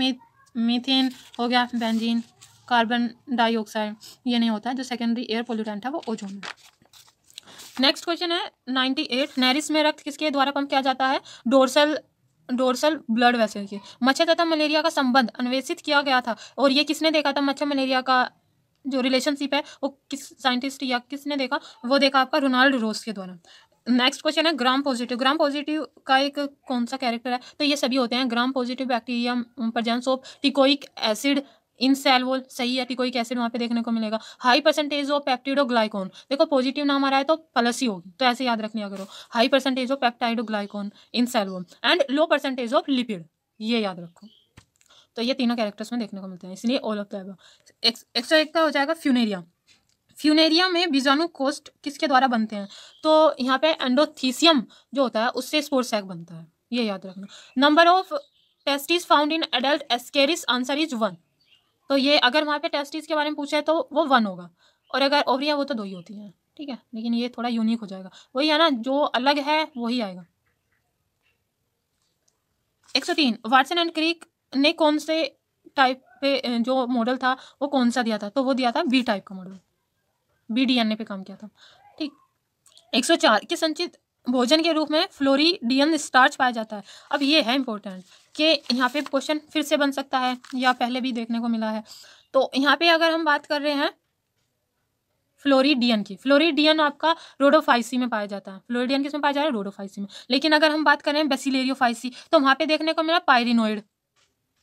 मीथेन हो गया, बेंजीन, कार्बन डाइऑक्साइड, ये नहीं होता है। जो सेकेंडरी एयर पोल्यूटेंट है वो ओजोन है। नेक्स्ट क्वेश्चन है 98 नैरिस में रक्त किसके द्वारा पंप किया जाता है? डोर्सल ब्लड वेसल के। मच्छर तथा मलेरिया का संबंध अन्वेषित किया गया था, और ये किसने देखा था? मच्छर मलेरिया का जो रिलेशनशिप है वो किस साइंटिस्ट या किसने देखा? वो देखा आपका रोनाल्ड रोस के द्वारा। नेक्स्ट क्वेश्चन है ग्राम पॉजिटिव। ग्राम पॉजिटिव का एक कौन सा कैरेक्टर है? तो ये सभी होते हैं। Gram positive bacteria presence of teichoic acid in cell wall, सही है, टिकोइक एसिड वहाँ पे देखने को मिलेगा। हाई परसेंटेज ऑफ पेप्टिडोग्लाइकॉन, देखो पॉजिटिव नाम आ रहा है तो प्लस ही होगी, तो ऐसे याद रख लिया करो। High percentage of peptidoglycan in cell wall and low percentage of lipid, ये याद रखो। तो ये तीनों कैरेक्टर्स में देखने को मिलते हैं, इसलिए ऑल ऑफ द अबव। 101 का हो जाएगा फ्यूनेरिया। फ्यूनेरिया में बीजाणु कोष्ठ किसके द्वारा बनते हैं? तो यहाँ पे एंडोथीसियम जो होता है उससे स्पोर सैक बनता है, ये याद रखना। Number of testis found in adult Ascaris, answer is 1। तो ये अगर वहाँ पे टेस्टिस के बारे में पूछा है तो वो 1 होगा, और अगर ओवरी है वो तो 2 ही होती हैं, ठीक है। लेकिन ये थोड़ा यूनिक हो जाएगा, वही है ना, जो अलग है वही आएगा। 103 वाटसन एंड क्रिक ने कौन से टाइप पे जो मॉडल था वो कौन सा दिया था? तो वो दिया था बी टाइप का मॉडल, बी डीएनए पे काम किया था, ठीक। 104 कि संचित भोजन के रूप में फ्लोरिडियन स्टार्च पाया जाता है। अब ये है इंपॉर्टेंट कि यहाँ पे क्वेश्चन फिर से बन सकता है या पहले भी देखने को मिला है। तो यहाँ पे अगर हम बात कर रहे हैं फ्लोरिडियन की, फ्लोरिडियन आपका रोडोफाइसी में पाया जाता है। फ्लोरिडियन किस में पाया जा रहा है? रोडोफाइसी में। लेकिन अगर हम बात करें बेसिलेरियोफाइसी तो वहाँ पे देखने को मिला पायरिनोइड,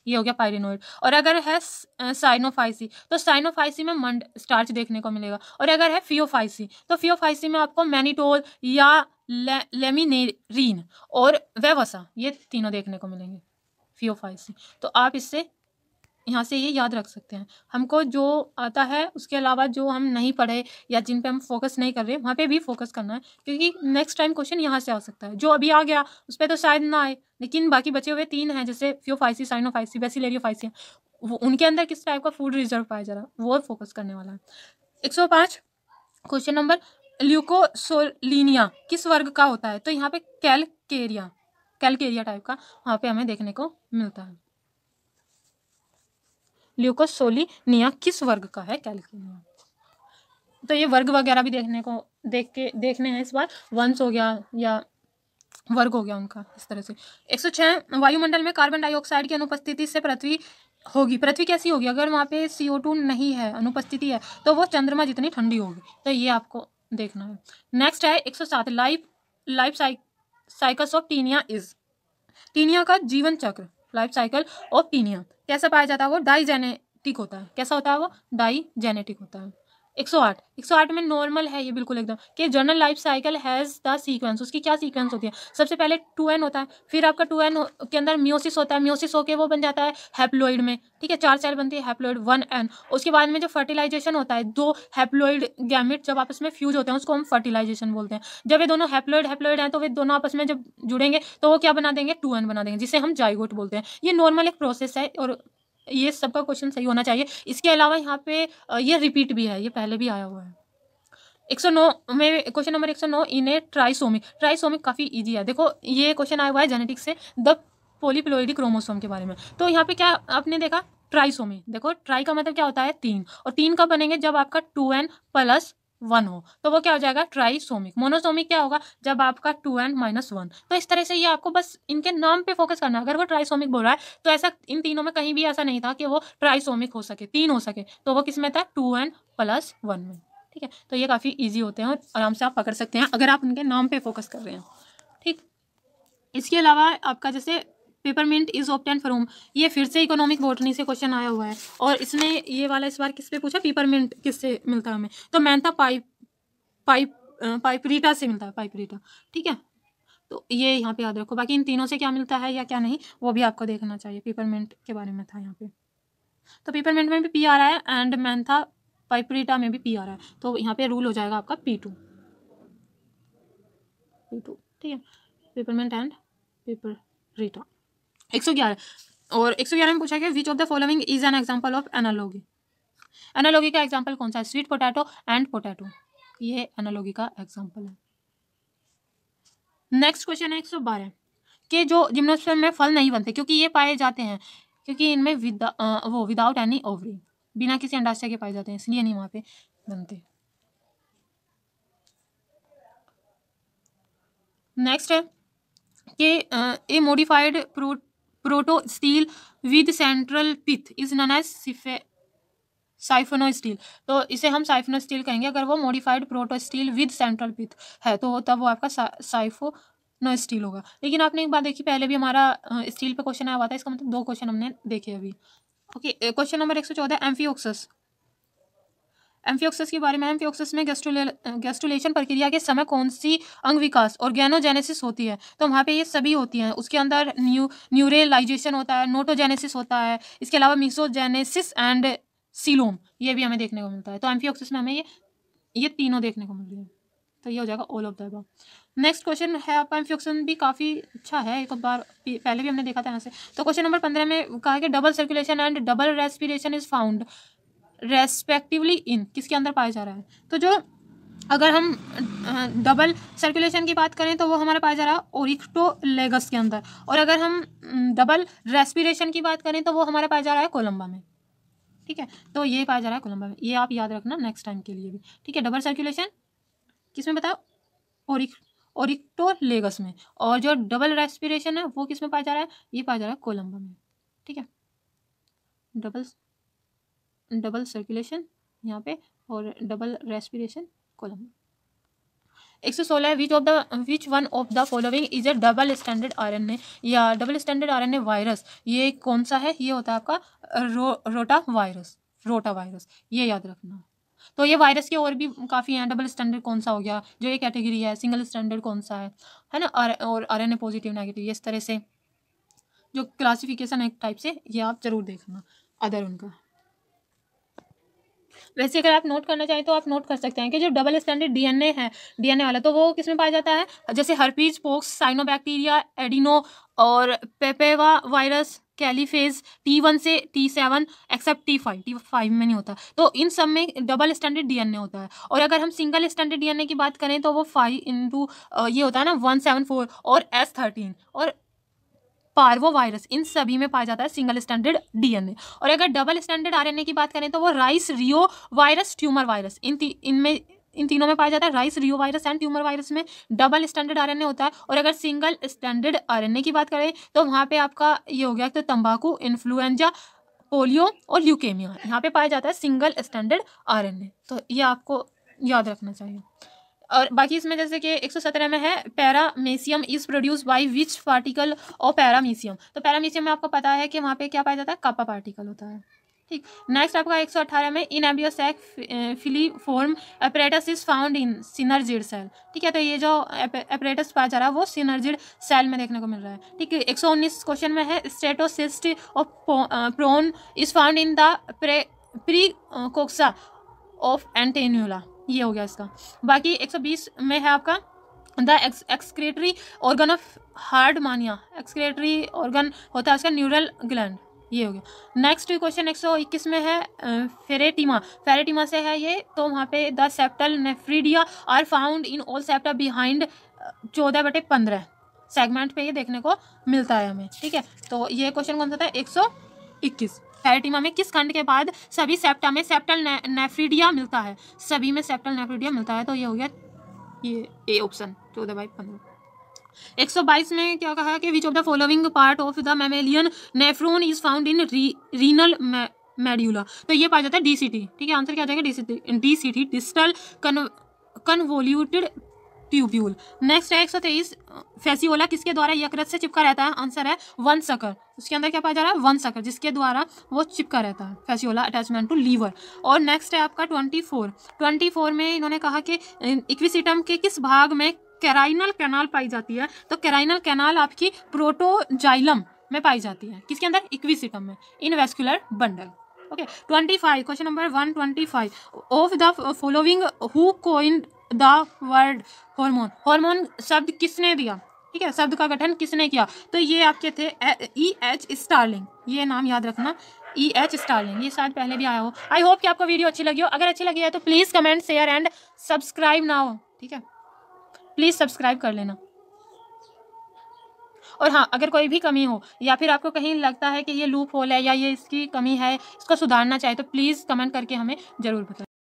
ये हो गया पायरिनोइड। और अगर है साइनोफाइसी तो साइनोफाइसी में मंड स्टार्च देखने को मिलेगा। और अगर है फियोफाइसी तो फियोफाइसी में आपको मैनिटोल या लेमिनेरिन और वेवसा, ये तीनों देखने को मिलेंगे फियोफाइसी। तो आप इससे यहाँ से ये याद रख सकते हैं। हमको जो आता है उसके अलावा जो हम नहीं पढ़े या जिन पे हम फोकस नहीं कर रहे वहाँ पे भी फोकस करना है, क्योंकि नेक्स्ट टाइम क्वेश्चन यहाँ से आ सकता है। जो अभी आ गया उस पर तो शायद ना आए, लेकिन बाकी बचे हुए 3 हैं जैसे फियोफाइसी, साइनोफाइसी, बेसिलेरियोफाइसी, वो उनके अंदर किस टाइप का फूड रिजर्व पाया जा रहा है वो फोकस करने वाला है। 105 क्वेश्चन नंबर ल्यूकोसोलिनिया किस वर्ग का होता है? तो यहाँ पे कैलकेरिया टाइप का वहाँ पे हमें देखने को मिलता है। ल्यूकोसोलिनिया किस वर्ग का है? कैलकेरिया। तो ये वर्ग वगैरह भी देखने हैं इस बार, वंश हो गया या वर्ग हो गया उनका, इस तरह से। 106 वायुमंडल में कार्बन डाइऑक्साइड की अनुपस्थिति से पृथ्वी कैसी होगी? अगर वहाँ पे CO2 नहीं है, अनुपस्थिति है, तो वो चंद्रमा जितनी ठंडी होगी। तो ये आपको देखना है। नेक्स्ट है 107 life cycles of Taenia is. Taenia का जीवन चक्र, लाइफ साइकिल ऑफ टीनिया कैसा पाया जाता है? वो डाइजेनेटिक होता है। कैसा होता है वो? डाइजेनेटिक होता है। 108 में नॉर्मल है ये बिल्कुल एकदम, कि general life cycle has the sequence. उसकी क्या सीक्वेंस होती है? सबसे पहले 2n होता है, फिर आपका 2n के अंदर म्योसिस होता है, म्योसिस होके वो बन जाता है हैप्लॉइड में, ठीक है, 4 सेल बनती है हैप्लॉइड 1n। उसके बाद में जो फर्टिलाइजेशन होता है, 2 हैप्लॉइड गैमेट जब आपस में फ्यूज होते हैं उसको हम फर्टिलाइजेशन बोलते हैं। जब ये दोनों हैप्लॉइड हैं तो वे दोनों आपस में जब जुड़ेंगे तो वो क्या बना देंगे? 2n बना देंगे, जिसे हम जाइगोट बोलते हैं। ये नॉर्मल एक प्रोसेस है और ये सबका क्वेश्चन सही होना चाहिए। इसके अलावा यहाँ पे ये रिपीट भी है, ये पहले भी आया हुआ है। 109 में क्वेश्चन नंबर 109 इन्हें ट्राइसोमिक काफ़ी इजी है। देखो ये क्वेश्चन आया हुआ है जेनेटिक्स से, द पोलीप्लोइडी क्रोमोसोम के बारे में। तो यहाँ पे क्या आपने देखा? ट्राइसोमी। देखो ट्राई का मतलब क्या होता है? 3, और 3 कब बनेंगे? जब आपका 2n+1 हो, तो वो क्या हो जाएगा? ट्राइसोमिक। मोनोसोमिक क्या होगा? जब आपका 2n-1। तो इस तरह से ये आपको बस इनके नाम पे फोकस करना है। अगर वो ट्राइसोमिक बोल रहा है तो ऐसा इन तीनों में कहीं भी ऐसा नहीं था कि वो ट्राइसोमिक हो सके, 3 हो सके, तो वो किस में था? 2n+1 में। ठीक है, तो ये काफ़ी ईजी होते हैं और आराम से आप पकड़ सकते हैं अगर आप उनके नाम पे फोकस कर रहे हैं। ठीक, इसके अलावा आपका जैसे पेपरमिंट इज ऑब्टेन्ड फ्रॉम, ये फिर से इकोनॉमिक बॉटनी से क्वेश्चन आया हुआ है और इसने ये वाला इस बार किस पे पूछा? पेपरमिंट किससे मिलता है हमें? तो मैंथा पाइपरीटा से मिलता है, पाइपरीटा। ठीक है, तो ये यहाँ पे याद रखो। बाकी इन तीनों से क्या मिलता है या क्या नहीं वो भी आपको देखना चाहिए। पेपरमिंट के बारे में था यहाँ पे, तो पेपरमिंट में भी P आ रहा है एंड मैंथा पाइपरीटा में भी P आ रहा है, तो यहाँ पे रूल हो जाएगा आपका P2। ठीक है, पेपरमिंट एंड पेपरीटा। 111 और 111 में पूछा गया विच of the following is an example of analogy. Analogy का एग्जांपल कौन सा है? स्वीट पोटैटो एंड पोटैटो, ये एनालॉगी का एग्जांपल है। नेक्स्ट क्वेश्चन है 112 कि जो जिम्नोस्पर्म में फल नहीं बनते क्योंकि ये पाए जाते हैं क्योंकि इनमें विदाउट एनी ओवरी, बिना किसी अंडाशय के पाए जाते हैं, इसलिए नहीं वहाँ पे बनते। नेक्स्ट है कि a modified protostele with central pith is known as siphonostele. तो इसे हम साइफोनो स्टील कहेंगे अगर वो modified protostele with central pith है, तो तब वो आपका साइफोनो स्टील होगा। लेकिन आपने एक बात देखी, पहले भी हमारा स्टील पे क्वेश्चन आया हुआ था, इसका मतलब 2 क्वेश्चन हमने देखे अभी। ओके, क्वेश्चन नंबर 114 एम्फियोक्सस के बारे में। एम्फियोक्सस में गैस्ट्रुलेशन प्रक्रिया के समय कौन सी अंग विकास ऑर्गेनोजेनेसिस होती है? तो वहाँ पे ये सभी होती हैं। उसके अंदर न्यूरेलाइजेशन होता है, नोटोजेनेसिस होता है, इसके अलावा मिक्सोजेनेसिस एंड सीलोम, ये भी हमें देखने को मिलता है। तो एम्फियोक्सस में हमें ये तीनों देखने को मिल रही है, तो ये हो जाएगा all of the above. Next question है आपका, एम्फियोक्सन भी काफ़ी अच्छा है, एक बार पहले भी हमने देखा था यहाँ से। तो क्वेश्चन नंबर 15 में कहा है कि double circulation and double respiration is found respectively इन, किसके अंदर पाया जा रहा है? तो जो अगर हम डबल सर्कुलेशन की बात करें तो वो हमारा पाया जा रहा है ओरिक्टोलेगस के अंदर, और अगर हम डबल रेस्पिरेशन की बात करें तो वो हमारा पाया जा रहा है कोलम्बा में। ठीक है, तो ये पाया जा रहा है कोलम्बा में, ये आप याद रखना नेक्स्ट टाइम के लिए भी। ठीक है, डबल सर्कुलेशन किसमें बताओ? ओरिक्टोलेगस में, और जो डबल रेस्पिरेशन है वो किसमें पाया जा रहा है? ये पाया जा रहा है कोलम्बा में। ठीक है, डबल सर्कुलेशन यहाँ पे और double respiration Columba. 116 which one of the following is a double standard RNA या डबल स्टैंडर्ड RNA वायरस, ये कौन सा है? ये होता है आपका रोटा वायरस, ये याद रखना। तो ये वायरस के और भी काफ़ी हैं। डबल स्टैंडर्ड कौन सा हो गया, जो ये कैटेगरी है, सिंगल स्टैंडर्ड कौन सा है ना, और RNA पॉजिटिव नेगेटिव, ये इस तरह से जो क्लासिफिकेशन है एक टाइप से, ये आप जरूर देखना अदर उनका। वैसे अगर आप नोट करना चाहें तो आप नोट कर सकते हैं कि जो डबल स्टैंडर्ड DNA है, DNA वाला, तो वो किसमें पाया जाता है? जैसे हर्पीज, पोक्स, साइनोबैक्टीरिया, एडिनो और पेपेवा वायरस कैलीफेज T1 से T7 एक्सेप्ट T5 में नहीं होता। तो इन सब में डबल स्टैंडर्ड DNA होता है। और अगर हम सिंगल स्टैंडर्ड DNA की बात करें तो वो 5 इंटू ये होता है ना 174 और S13 और पार्वो वायरस, इन सभी में पाया जाता है सिंगल स्टैंडर्ड DNA। और अगर डबल स्टैंडर्ड RNA की बात करें तो वो राइस रियो वायरस, ट्यूमर वायरस, इन तीनों में पाया जाता है। Rice Rio virus and tumour virus में डबल स्टैंडर्ड RNA होता है। और अगर सिंगल स्टैंडर्ड RNA की बात करें तो वहाँ पे आपका ये हो गया तो तंबाकू, इन्फ्लुएंजा, पोलियो और ल्यूकेमिया, यहाँ पे पाया जाता है सिंगल स्टैंडर्ड RNA। तो ये आपको याद रखना चाहिए। और बाकी इसमें जैसे कि 117 में है paramecium is produce by which particle of paramecium. तो पैरामीशियम में आपको पता है कि वहाँ पे क्या पाया जाता है, कप्पा पार्टिकल होता है। ठीक, नेक्स्ट आपका 118 में in embryo sac filiform apparatus is found in synergid cell. ठीक है, तो ये जो एपरेटस पाया जा रहा है वो सिनर्जिड सेल में देखने को मिल रहा है। ठीक है, 119 क्वेश्चन में है statocyst of prawn is found in the precoxa of antennule, ये हो गया इसका। बाकी 120 में है आपका the excretory organ of Herdmania, excretory organ होता है उसका न्यूरल ग्लैंड, ये हो गया। नेक्स्ट क्वेश्चन 121 में है फेरेटिमा से है ये, तो वहाँ पे the septal nephridia are found in all septa behind 14/15 segment पे ये देखने को मिलता है हमें। ठीक है, तो ये क्वेश्चन कौन सा था, 121। फेरेटिमा में किस खंड के बाद सभी सेप्टा में सेप्टल नेफ्रीडिया मिलता है, सभी में सेप्टल नेफ्रीडिया मिलता है, तो ये हो गया ये ए ऑप्शन 14/15। 122 में क्या कहा कि which of the following part of the mammalian nephron is found in renal medulla, तो ये पाया जाता है DCT। ठीक है, आंसर क्या आ जाएगा DCT distal convoluted tubule. Next है 123 फेसियोला किसके द्वारा यकृत से चिपका रहता है, आंसर है वन सकर। उसके अंदर क्या पाया जा रहा है, वन सकर, जिसके द्वारा वो चिपका रहता है, फेसियोला अटैचमेंट टू लीवर। और नेक्स्ट है आपका 24 में इन्होंने कहा कि इक्विसिटम के किस भाग में कैराइनल कैनाल पाई जाती है, तो कैराइनल कैनाल आपकी प्रोटोजाइलम में पाई जाती है, किसके अंदर, इक्विसिटम में, in vascular bundle. Okay, 25 question number 125 of the following who coined the word hormone, hormone शब्द किसने दिया। ठीक है, शब्द का गठन किसने किया, तो ये आपके थे E.H. स्टार्लिंग, ये नाम याद रखना, E.H. स्टार्लिंग, ये शायद पहले भी आया हो। आई होप कि आपको वीडियो अच्छी लगी हो, अगर अच्छी लगी है तो please comment, share and subscribe ना हो। ठीक है, प्लीज़ सब्सक्राइब कर लेना। और हाँ, अगर कोई भी कमी हो या फिर आपको कहीं लगता है कि ये लूप होल है या ये इसकी कमी है, इसको सुधारना चाहे, तो प्लीज़ कमेंट करके हमें ज़रूर बताएं।